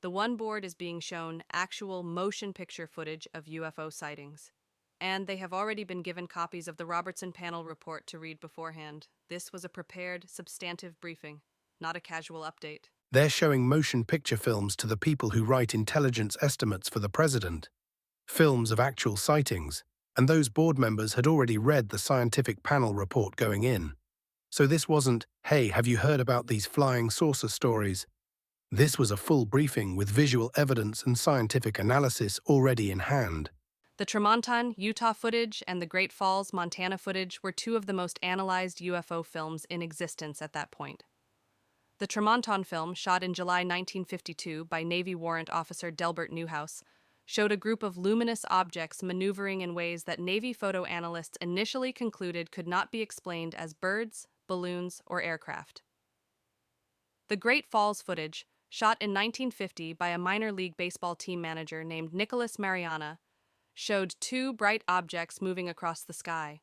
Speaker 1: The One Board is being shown actual motion picture footage of UFO sightings, and they have already been given copies of the Robertson Panel report to read beforehand. This was a prepared, substantive briefing, not a casual update.
Speaker 2: They're showing motion picture films to the people who write intelligence estimates for the president. Films of actual sightings, and those board members had already read the scientific panel report going in. So this wasn't, hey, have you heard about these flying saucer stories? This was a full briefing with visual evidence and scientific analysis already in hand.
Speaker 1: The Tremonton, Utah footage and the Great Falls, Montana footage were 2 of the most analyzed UFO films in existence at that point. The Tremonton film, shot in July 1952 by Navy Warrant Officer Delbert Newhouse, showed a group of luminous objects maneuvering in ways that Navy photo analysts initially concluded could not be explained as birds, balloons, or aircraft. The Great Falls footage, shot in 1950 by a minor league baseball team manager named Nicholas Mariana, showed 2 bright objects moving across the sky.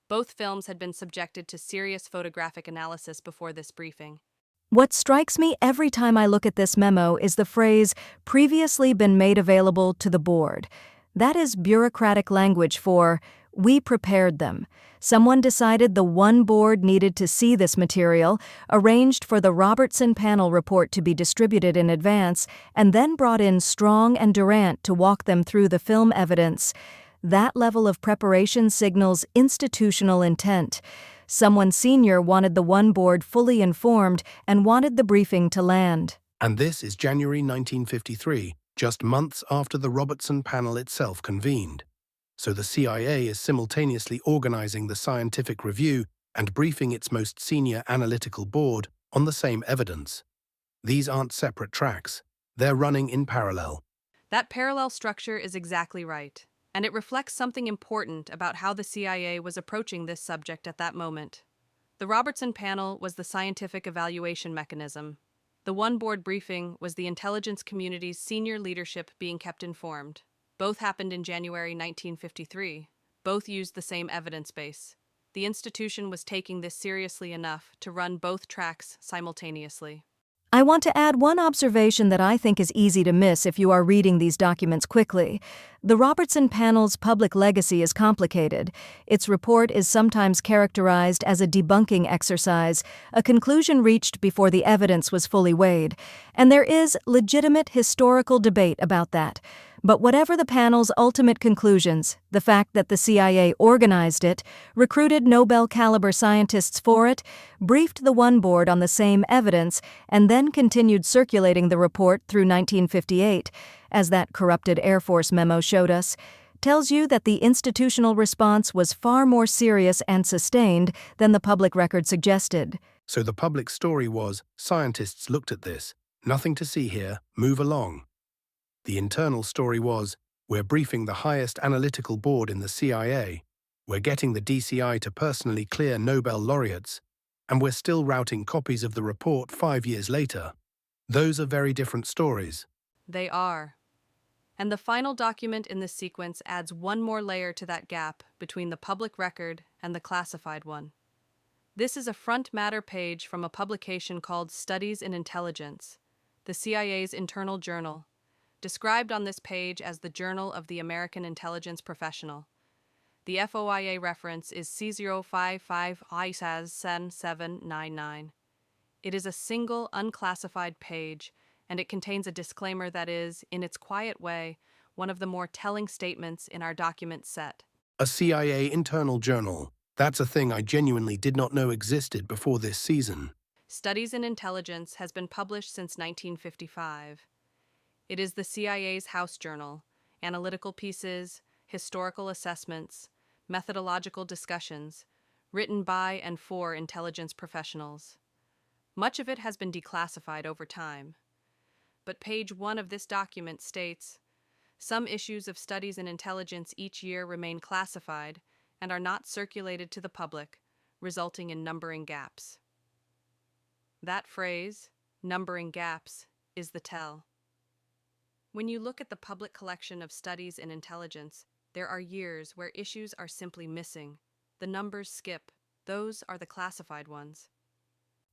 Speaker 1: Both films had been subjected to serious photographic analysis before this briefing.
Speaker 3: What strikes me every time I look at this memo is the phrase, "previously been made available to the board." That is bureaucratic language for, we prepared them. Someone decided the One Board needed to see this material, arranged for the Robertson Panel report to be distributed in advance, and then brought in Strong and Durant to walk them through the film evidence. That level of preparation signals institutional intent. Someone senior wanted the One Board fully informed and wanted the briefing to land.
Speaker 2: And this is January 1953, just months after the Robertson Panel itself convened. So the CIA is simultaneously organizing the scientific review and briefing its most senior analytical board on the same evidence. These aren't separate tracks. They're running in parallel.
Speaker 1: That parallel structure is exactly right, and it reflects something important about how the CIA was approaching this subject at that moment. The Robertson panel was the scientific evaluation mechanism. The one-board briefing was the intelligence community's senior leadership being kept informed. Both happened in January 1953. Both used the same evidence base. The institution was taking this seriously enough to run both tracks simultaneously.
Speaker 3: I want to add one observation that I think is easy to miss if you are reading these documents quickly. The Robertson panel's public legacy is complicated. Its report is sometimes characterized as a debunking exercise, a conclusion reached before the evidence was fully weighed. And there is legitimate historical debate about that. But whatever the panel's ultimate conclusions, the fact that the CIA organized it, recruited Nobel-caliber scientists for it, briefed the One Board on the same evidence, and then continued circulating the report through 1958, as that corrupted Air Force memo showed us, tells you that the institutional response was far more serious and sustained than the public record suggested.
Speaker 2: So the public story was, scientists looked at this. Nothing to see here, move along. The internal story was, we're briefing the highest analytical board in the CIA, we're getting the DCI to personally clear Nobel laureates, and we're still routing copies of the report 5 years later. Those are very different stories.
Speaker 1: They are. And the final document in this sequence adds one more layer to that gap between the public record and the classified one. This is a front matter page from a publication called Studies in Intelligence, the CIA's internal journal, described on this page as the Journal of the American Intelligence Professional. The FOIA reference is C055-ISAS-7799. It is a single, unclassified page, and it contains a disclaimer that is, in its quiet way, one of the more telling statements in our document set.
Speaker 2: A CIA internal journal. That's a thing I genuinely did not know existed before this season.
Speaker 1: Studies in Intelligence has been published since 1955. It is the CIA's house journal, analytical pieces, historical assessments, methodological discussions, written by and for intelligence professionals. Much of it has been declassified over time. But page 1 of this document states, some issues of Studies in Intelligence each year remain classified and are not circulated to the public, resulting in numbering gaps. That phrase, numbering gaps, is the tell. When you look at the public collection of Studies in Intelligence, there are years where issues are simply missing. The numbers skip. Those are the classified ones.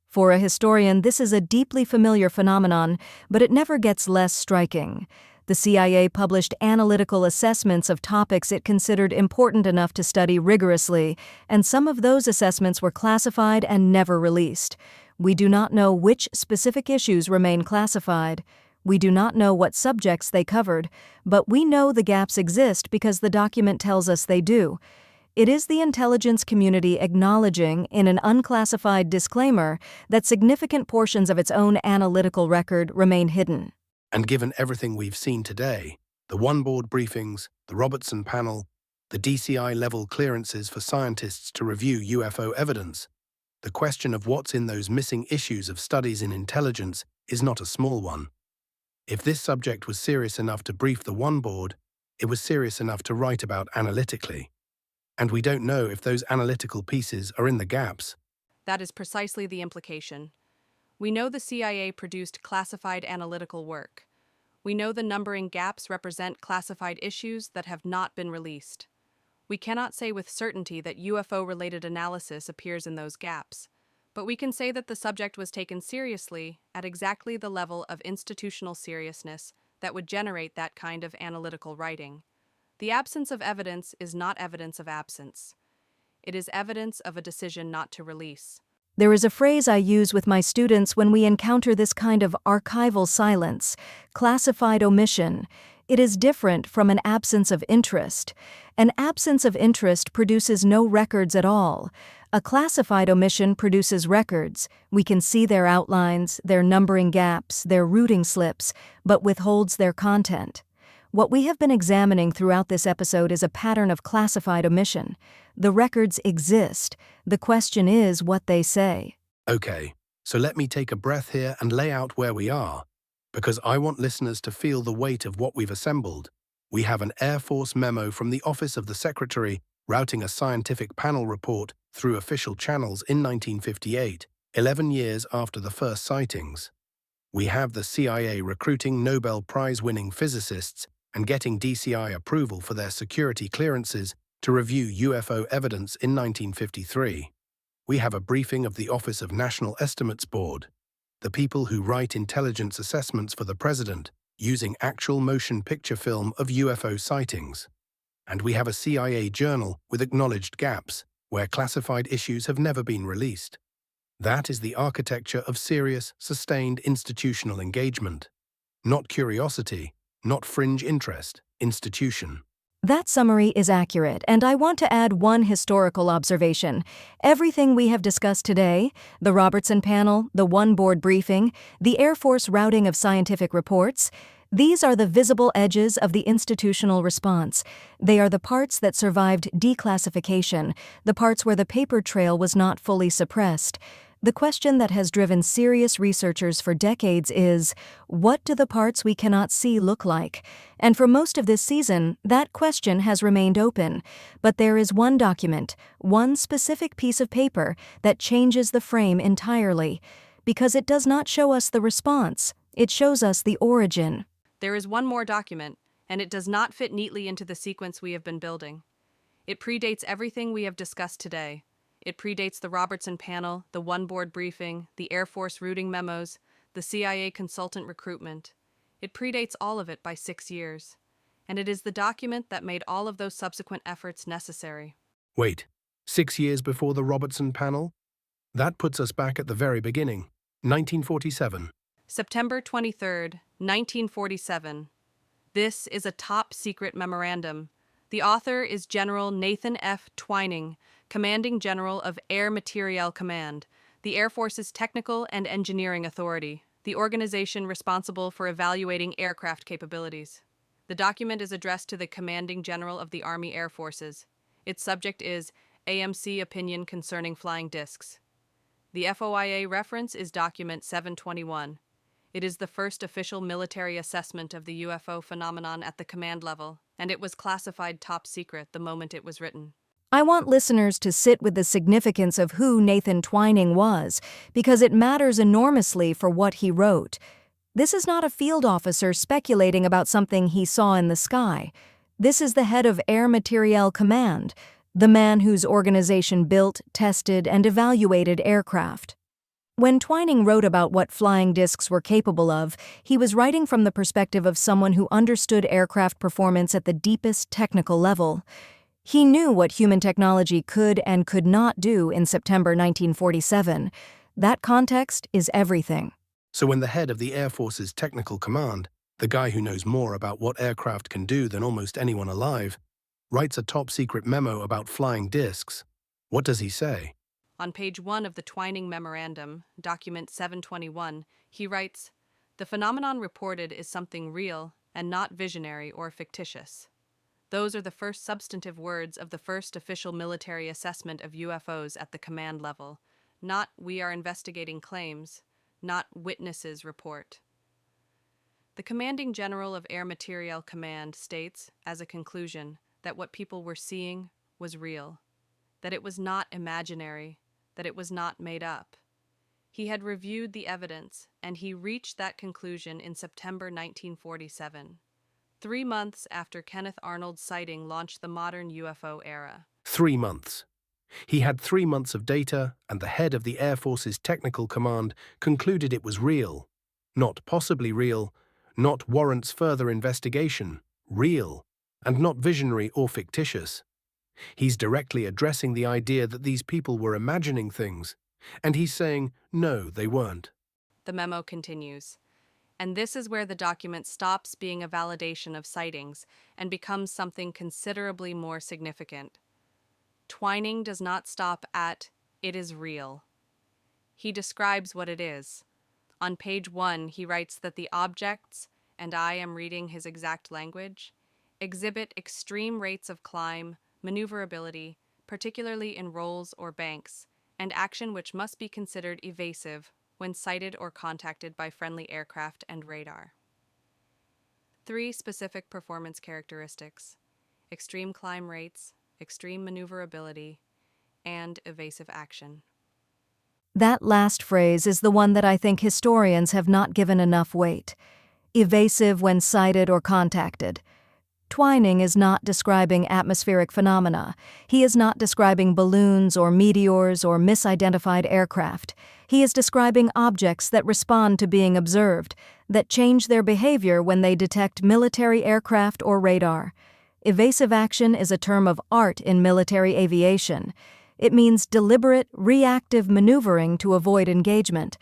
Speaker 3: For a historian, this is a deeply familiar phenomenon, but it never gets less striking. The CIA published analytical assessments of topics it considered important enough to study rigorously, and some of those assessments were classified and never released. We do not know which specific issues remain classified. We do not know what subjects they covered, but we know the gaps exist because the document tells us they do. It is the intelligence community acknowledging, in an unclassified disclaimer, that significant portions of its own analytical record remain hidden.
Speaker 2: And given everything we've seen today, the one-board briefings, the Robertson panel, the DCI-level clearances for scientists to review UFO evidence, the question of what's in those missing issues of Studies in Intelligence is not a small one. If this subject was serious enough to brief the One Board, it was serious enough to write about analytically. And we don't know if those analytical pieces are in the gaps.
Speaker 1: That is precisely the implication. We know the CIA produced classified analytical work. We know the numbering gaps represent classified issues that have not been released. We cannot say with certainty that UFO-related analysis appears in those gaps, but we can say that the subject was taken seriously at exactly the level of institutional seriousness that would generate that kind of analytical writing. The absence of evidence is not evidence of absence. It is evidence of a decision not to release.
Speaker 3: There is a phrase I use with my students when we encounter this kind of archival silence, classified omission. It is different from an absence of interest. An absence of interest produces no records at all. A classified omission produces records. We can see their outlines, their numbering gaps, their routing slips, but withholds their content. What we have been examining throughout this episode is a pattern of classified omission. The records exist. The question is what they say.
Speaker 2: Okay, so let me take a breath here and lay out where we are, because I want listeners to feel the weight of what we've assembled. We have an Air Force memo from the Office of the Secretary routing a scientific panel report through official channels in 1958, 11 years after the first sightings. We have the CIA recruiting Nobel Prize-winning physicists and getting DCI approval for their security clearances to review UFO evidence in 1953. We have a briefing of the Office of National Estimates Board, the people who write intelligence assessments for the president, using actual motion picture film of UFO sightings. And we have a CIA journal with acknowledged gaps, where classified issues have never been released. That is the architecture of serious, sustained institutional engagement. Not curiosity, not fringe interest, institution.
Speaker 3: That summary is accurate, and I want to add one historical observation. Everything we have discussed today, the Robertson panel, the one-board briefing, the Air Force routing of scientific reports, these are the visible edges of the institutional response. They are the parts that survived declassification, the parts where the paper trail was not fully suppressed. The question that has driven serious researchers for decades is, what do the parts we cannot see look like? And for most of this season, that question has remained open. But there is one document, one specific piece of paper, that changes the frame entirely. Because it does not show us the response, it shows us the origin.
Speaker 1: There is one more document, and it does not fit neatly into the sequence we have been building. It predates everything we have discussed today. It predates the Robertson panel, the one-board briefing, the Air Force routing memos, the CIA consultant recruitment. It predates all of it by 6 years. And it is the document that made all of those subsequent efforts necessary.
Speaker 2: Wait, 6 years before the Robertson panel? That puts us back at the very beginning, 1947.
Speaker 1: September 23rd, 1947. This is a top-secret memorandum. The author is General Nathan F. Twining, Commanding General of Air Materiel Command, the Air Force's technical and engineering authority, the organization responsible for evaluating aircraft capabilities. The document is addressed to the Commanding General of the Army Air Forces. Its subject is AMC Opinion Concerning Flying Discs. The FOIA reference is Document 721. It is the first official military assessment of the UFO phenomenon at the command level, and it was classified top secret the moment it was written.
Speaker 3: I want listeners to sit with the significance of who Nathan Twining was, because it matters enormously for what he wrote. This is not a field officer speculating about something he saw in the sky. This is the head of Air Materiel Command, the man whose organization built, tested, and evaluated aircraft. When Twining wrote about what flying discs were capable of, he was writing from the perspective of someone who understood aircraft performance at the deepest technical level. He knew what human technology could and could not do in September 1947. That context is everything.
Speaker 2: So when the head of the Air Force's technical command, the guy who knows more about what aircraft can do than almost anyone alive, writes a top-secret memo about flying discs, what does he say?
Speaker 1: On page 1 of the Twining Memorandum, document 721, he writes, "The phenomenon reported is something real and not visionary or fictitious." Those are the first substantive words of the first official military assessment of UFOs at the command level, not "we are investigating claims," not "witnesses report." The Commanding General of Air Materiel Command states, as a conclusion, that what people were seeing was real, that it was not imaginary, that it was not made up. He had reviewed the evidence, and he reached that conclusion in September 1947. 3 months after Kenneth Arnold's sighting launched the modern UFO era.
Speaker 2: 3 months. He had 3 months of data, and the head of the Air Force's technical command concluded it was real. Not possibly real, not warrants further investigation, real, and not visionary or fictitious. He's directly addressing the idea that these people were imagining things, and he's saying, no, they weren't.
Speaker 1: The memo continues. And this is where the document stops being a validation of sightings and becomes something considerably more significant. Twining does not stop at, "it is real." He describes what it is. On page 1, he writes that the objects, and I am reading his exact language, exhibit extreme rates of climb, maneuverability, particularly in rolls or banks, and action which must be considered evasive when sighted or contacted by friendly aircraft and radar. 3 specific performance characteristics: extreme climb rates, extreme maneuverability, and evasive action.
Speaker 3: That last phrase is the one that I think historians have not given enough weight. Evasive when sighted or contacted. Twining is not describing atmospheric phenomena. He is not describing balloons or meteors or misidentified aircraft. He is describing objects that respond to being observed, that change their behavior when they detect military aircraft or radar. Evasive action is a term of art in military aviation. It means deliberate, reactive maneuvering to avoid engagement.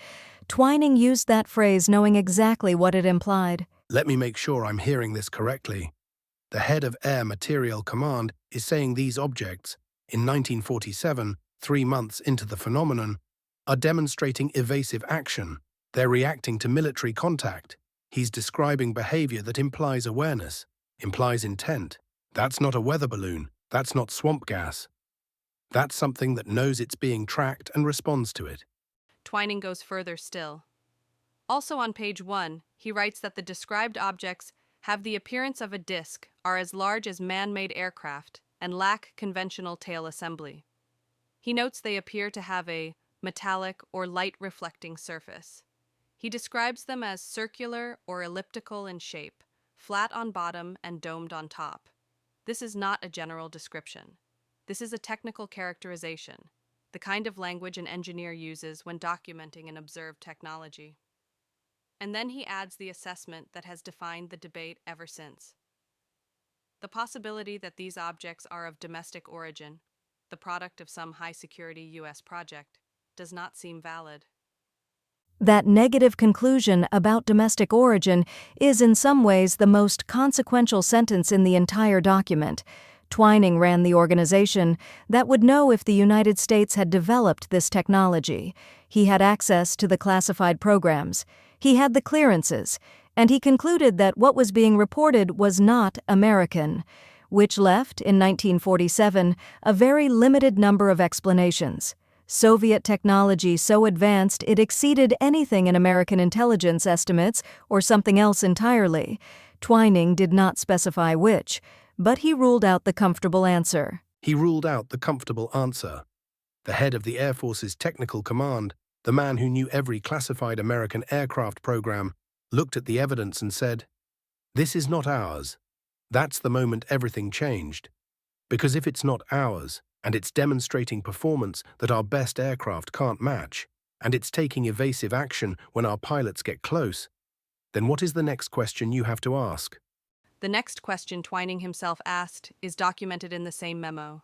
Speaker 3: Twining used that phrase knowing exactly what it implied.
Speaker 2: Let me make sure I'm hearing this correctly. The head of Air Materiel Command is saying these objects, in 1947, 3 months into the phenomenon, are demonstrating evasive action. They're reacting to military contact. He's describing behavior that implies awareness, implies intent. That's not a weather balloon. That's not swamp gas. That's something that knows it's being tracked and responds to it.
Speaker 1: Twining goes further still. Also on page 1, he writes that the described objects have the appearance of a disk, are as large as man-made aircraft, and lack conventional tail assembly. He notes they appear to have a metallic or light-reflecting surface. He describes them as circular or elliptical in shape, flat on bottom and domed on top. This is not a general description. This is a technical characterization, the kind of language an engineer uses when documenting an observed technology. And then he adds the assessment that has defined the debate ever since. The possibility that these objects are of domestic origin, the product of some high-security U.S. project, does not seem valid.
Speaker 3: That negative conclusion about domestic origin is in some ways the most consequential sentence in the entire document. Twining ran the organization that would know if the United States had developed this technology. He had access to the classified programs. He had the clearances, and he concluded that what was being reported was not American, which left, in 1947, a very limited number of explanations. Soviet technology so advanced it exceeded anything in American intelligence estimates or something else entirely. Twining did not specify which, but he ruled out the comfortable answer.
Speaker 2: He ruled out the comfortable answer. The head of the Air Force's technical command, the man who knew every classified American aircraft program, looked at the evidence and said, "This is not ours." That's the moment everything changed. Because if it's not ours, and it's demonstrating performance that our best aircraft can't match, and it's taking evasive action when our pilots get close, then what is the next question you have to ask?
Speaker 1: The next question Twining himself asked is documented in the same memo.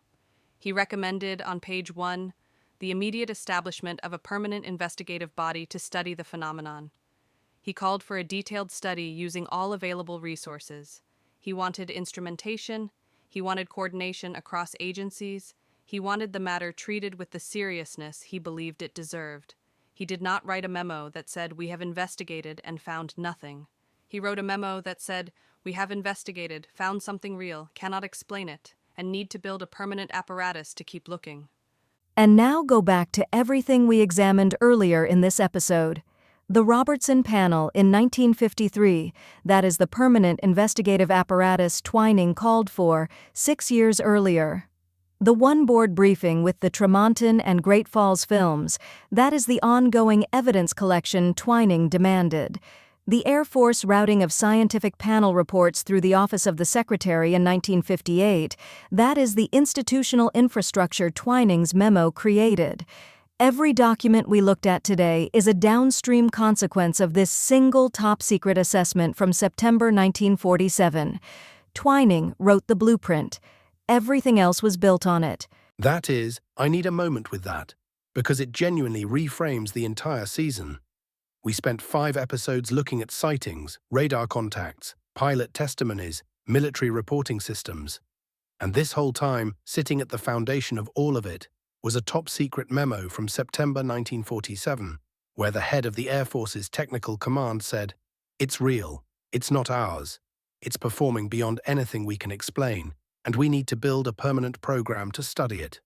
Speaker 1: He recommended on page 1 the immediate establishment of a permanent investigative body to study the phenomenon. He called for a detailed study using all available resources. He wanted instrumentation, he wanted coordination across agencies, he wanted the matter treated with the seriousness he believed it deserved. He did not write a memo that said, "We have investigated and found nothing." He wrote a memo that said, "We have investigated, found something real, cannot explain it, and need to build a permanent apparatus to keep looking."
Speaker 3: And now go back to everything we examined earlier in this episode. The Robertson Panel in 1953, that is the permanent investigative apparatus Twining called for 6 years earlier. The one-board briefing with the Tremonton and Great Falls films, that is the ongoing evidence collection Twining demanded. The Air Force routing of scientific panel reports through the Office of the Secretary in 1958, that is the institutional infrastructure Twining's memo created. Every document we looked at today is a downstream consequence of this single top-secret assessment from September 1947. Twining wrote the blueprint. Everything else was built on it.
Speaker 2: That is, I need a moment with that, because it genuinely reframes the entire season. We spent 5 episodes looking at sightings, radar contacts, pilot testimonies, military reporting systems. And this whole time, sitting at the foundation of all of it, was a top-secret memo from September 1947, where the head of the Air Force's technical command said, "It's real, it's not ours, it's performing beyond anything we can explain, and we need to build a permanent program to study it."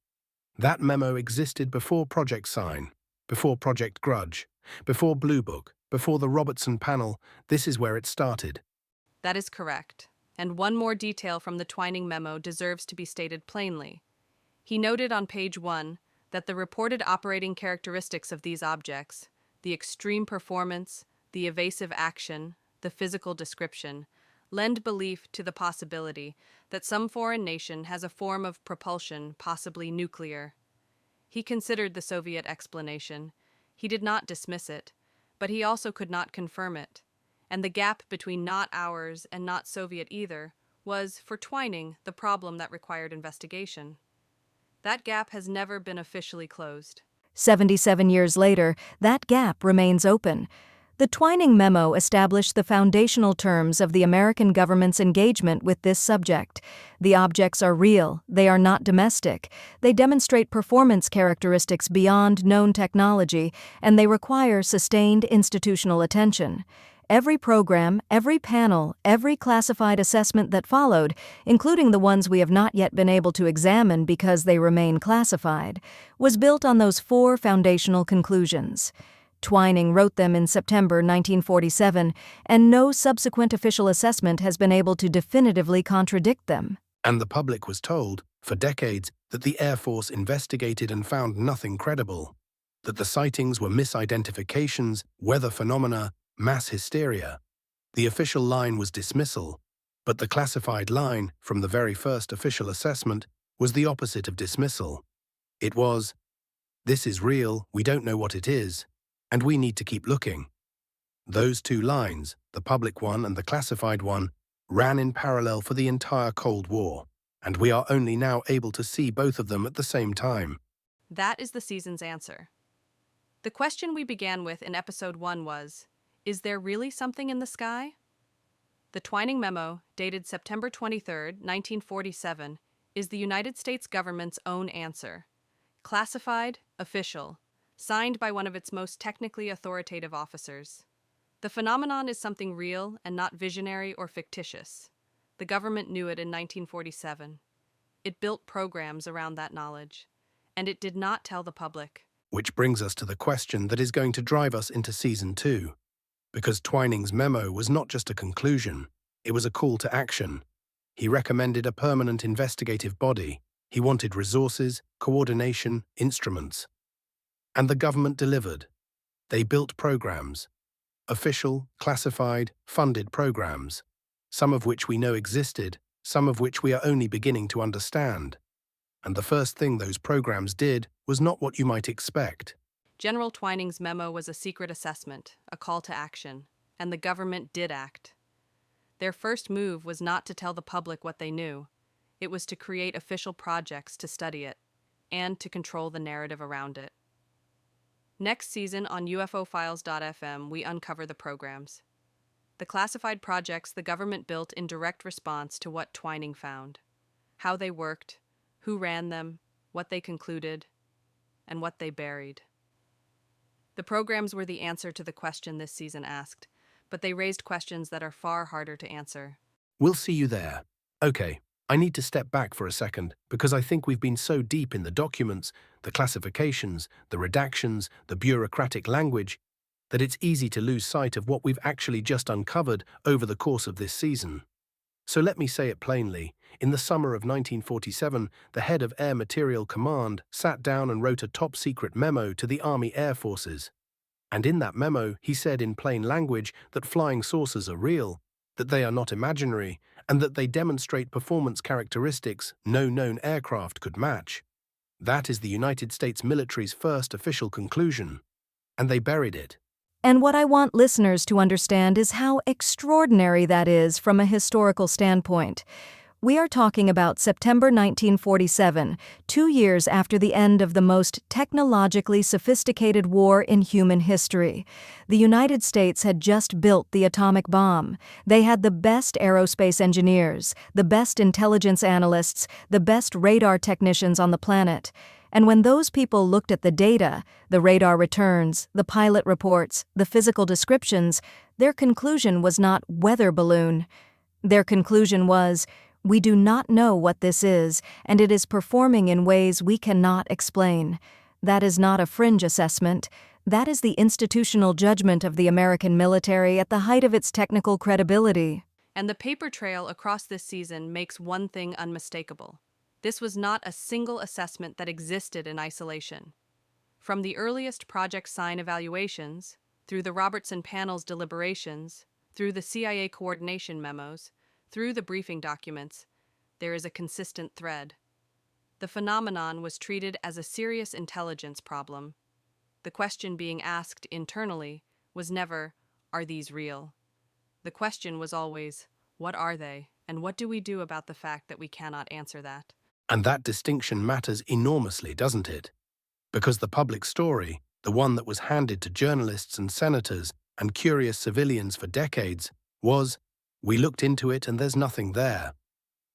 Speaker 2: That memo existed before Project Sign, before Project Grudge, before Blue Book, before the Robertson Panel. This is where it started.
Speaker 1: That is correct. And one more detail from the Twining memo deserves to be stated plainly. He noted on page 1 that the reported operating characteristics of these objects, the extreme performance, the evasive action, the physical description, lend belief to the possibility that some foreign nation has a form of propulsion, possibly nuclear. He considered the Soviet explanation. He did not dismiss it, but he also could not confirm it. And the gap between not ours and not Soviet either was, for Twining, the problem that required investigation. That gap has never been officially closed.
Speaker 3: 77 years later, that gap remains open. The Twining memo established the foundational terms of the American government's engagement with this subject. The objects are real, they are not domestic, they demonstrate performance characteristics beyond known technology, and they require sustained institutional attention. Every program, every panel, every classified assessment that followed, including the ones we have not yet been able to examine because they remain classified, was built on those four foundational conclusions. Twining wrote them in September 1947, and no subsequent official assessment has been able to definitively contradict them.
Speaker 2: And the public was told, for decades, that the Air Force investigated and found nothing credible, that the sightings were misidentifications, weather phenomena, mass hysteria. The official line was dismissal, but the classified line, from the very first official assessment, was the opposite of dismissal. It was, "This is real, we don't know what it is, and we need to keep looking." Those two lines, the public one and the classified one, ran in parallel for the entire Cold War, and we are only now able to see both of them at the same time.
Speaker 1: That is the season's answer. The question we began with in episode 1 was, is there really something in the sky? The Twining memo, dated September 23, 1947, is the United States government's own answer. Classified, official, signed by one of its most technically authoritative officers. The phenomenon is something real and not visionary or fictitious. The government knew it in 1947. It built programs around that knowledge, and it did not tell the public.
Speaker 2: Which brings us to the question that is going to drive us into Season 2. Because Twining's memo was not just a conclusion, it was a call to action. He recommended a permanent investigative body. He wanted resources, coordination, instruments. And the government delivered. They built programs. Official, classified, funded programs. Some of which we know existed, some of which we are only beginning to understand. And the first thing those programs did was not what you might expect.
Speaker 1: General Twining's memo was a secret assessment, a call to action, and the government did act. Their first move was not to tell the public what they knew. It was to create official projects to study it, and to control the narrative around it. Next season on UFOfiles.fm, we uncover the programs. The classified projects the government built in direct response to what Twining found. How they worked, who ran them, what they concluded, and what they buried. The programs were the answer to the question this season asked, but they raised questions that are far harder to answer.
Speaker 2: We'll see you there. Okay, I need to step back for a second because I think we've been so deep in the documents, the classifications, the redactions, the bureaucratic language, that it's easy to lose sight of what we've actually just uncovered over the course of this season. So let me say it plainly. In the summer of 1947, the head of Air Materiel Command sat down and wrote a top-secret memo to the Army Air Forces. And in that memo, he said in plain language that flying saucers are real, that they are not imaginary, and that they demonstrate performance characteristics no known aircraft could match. That is the United States military's first official conclusion. And they buried it.
Speaker 3: And what I want listeners to understand is how extraordinary that is from a historical standpoint. We are talking about September 1947, 2 years after the end of the most technologically sophisticated war in human history. The United States had just built the atomic bomb. They had the best aerospace engineers, the best intelligence analysts, the best radar technicians on the planet. And when those people looked at the data, the radar returns, the pilot reports, the physical descriptions, their conclusion was not weather balloon. Their conclusion was, we do not know what this is, and it is performing in ways we cannot explain. That is not a fringe assessment. That is the institutional judgment of the American military at the height of its technical credibility.
Speaker 1: And the paper trail across this season makes one thing unmistakable. This was not a single assessment that existed in isolation. From the earliest Project Sign evaluations, through the Robertson panel's deliberations, through the CIA coordination memos, through the briefing documents, there is a consistent thread. The phenomenon was treated as a serious intelligence problem. The question being asked internally was never, "Are these real?" The question was always, "What are they, and what do we do about the fact that we cannot answer that?"
Speaker 2: And that distinction matters enormously, doesn't it? Because the public story, the one that was handed to journalists and senators and curious civilians for decades, was, "We looked into it and there's nothing there."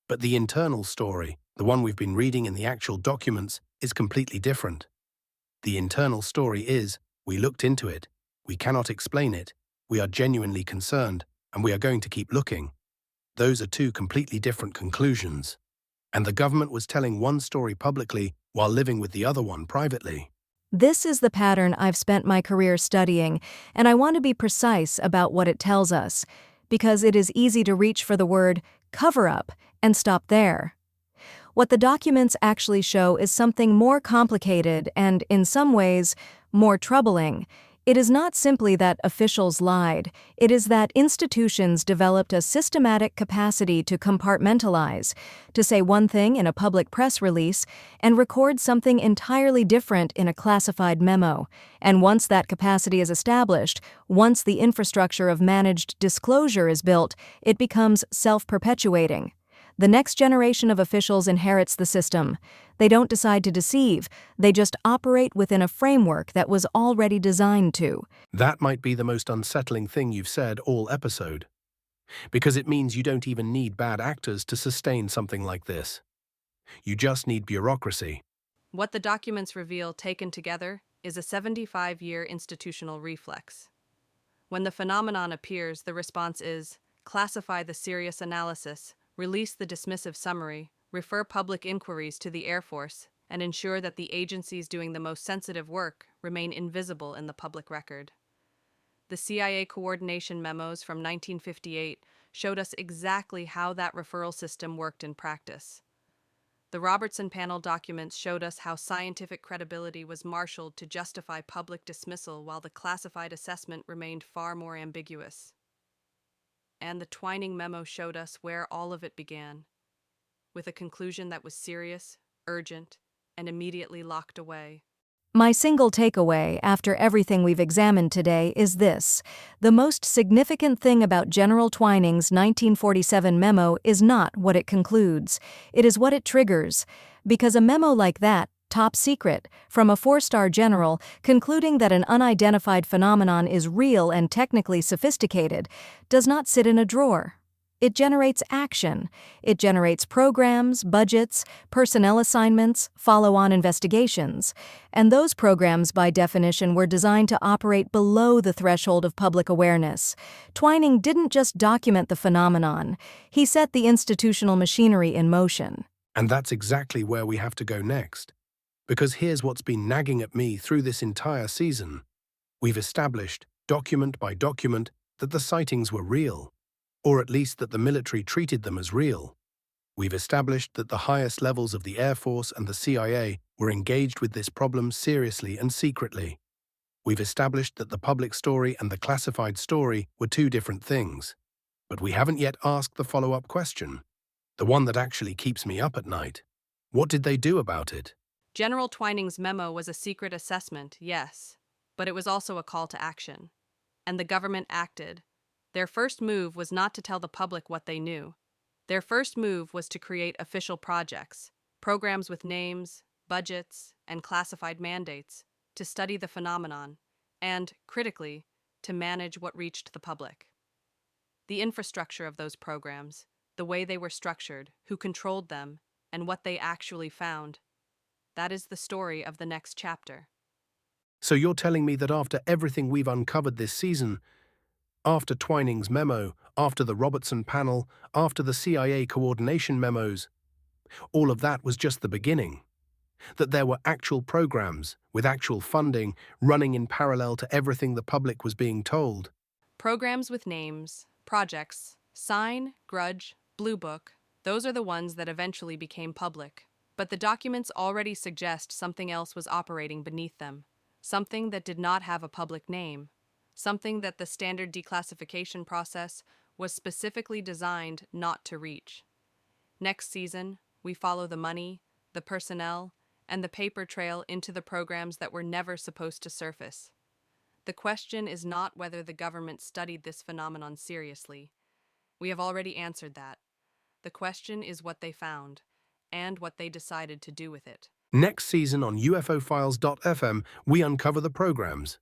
Speaker 2: But the internal story, the one we've been reading in the actual documents, is completely different. The internal story is, "We looked into it, we cannot explain it, we are genuinely concerned, and we are going to keep looking." Those are two completely different conclusions. And the government was telling one story publicly while living with the other one privately.
Speaker 3: This is the pattern I've spent my career studying, and I want to be precise about what it tells us, because it is easy to reach for the word cover-up and stop there. What the documents actually show is something more complicated and, in some ways, more troubling. It is not simply that officials lied, it is that institutions developed a systematic capacity to compartmentalize, to say one thing in a public press release and record something entirely different in a classified memo. And once that capacity is established, once the infrastructure of managed disclosure is built, it becomes self-perpetuating. The next generation of officials inherits the system. They don't decide to deceive, they just operate within a framework that was already designed to.
Speaker 2: That might be the most unsettling thing you've said all episode. Because it means you don't even need bad actors to sustain something like this. You just need bureaucracy.
Speaker 1: What the documents reveal, taken together, is a 75-year institutional reflex. When the phenomenon appears, the response is, classify the serious analysis, release the dismissive summary, refer public inquiries to the Air Force, and ensure that the agencies doing the most sensitive work remain invisible in the public record. The CIA coordination memos from 1958 showed us exactly how that referral system worked in practice. The Robertson panel documents showed us how scientific credibility was marshaled to justify public dismissal while the classified assessment remained far more ambiguous. And the Twining memo showed us where all of it began, with a conclusion that was serious, urgent, and immediately locked away.
Speaker 3: My single takeaway after everything we've examined today is this: the most significant thing about General Twining's 1947 memo is not what it concludes, it is what it triggers. Because a memo like that, top secret, from a four-star general concluding that an unidentified phenomenon is real and technically sophisticated, does not sit in a drawer. It generates action. It generates programs, budgets, personnel assignments, follow-on investigations. And those programs, by definition, were designed to operate below the threshold of public awareness. Twining didn't just document the phenomenon. He set the institutional machinery in motion.
Speaker 2: And that's exactly where we have to go next. Because here's what's been nagging at me through this entire season. We've established, document by document, that the sightings were real. Or at least that the military treated them as real. We've established that the highest levels of the Air Force and the CIA were engaged with this problem seriously and secretly. We've established that the public story and the classified story were two different things. But we haven't yet asked the follow-up question, the one that actually keeps me up at night. What did they do about it?
Speaker 1: General Twining's memo was a secret assessment, yes, but it was also a call to action. And the government acted. Their first move was not to tell the public what they knew. Their first move was to create official projects, programs with names, budgets, and classified mandates, to study the phenomenon, and, critically, to manage what reached the public. The infrastructure of those programs, the way they were structured, who controlled them, and what they actually found, that is the story of the next chapter.
Speaker 2: So you're telling me that after everything we've uncovered this season, after Twining's memo, after the Robertson panel, after the CIA coordination memos, all of that was just the beginning? That there were actual programs, with actual funding, running in parallel to everything the public was being told?
Speaker 1: Programs with names, projects, Sign, Grudge, Blue Book, those are the ones that eventually became public. But the documents already suggest something else was operating beneath them, something that did not have a public name, something that the standard declassification process was specifically designed not to reach. Next season, we follow the money, the personnel, and the paper trail into the programs that were never supposed to surface. The question is not whether the government studied this phenomenon seriously. We have already answered that. The question is what they found, and what they decided to do with it.
Speaker 2: Next season on UFOfiles.fm, we uncover the programs,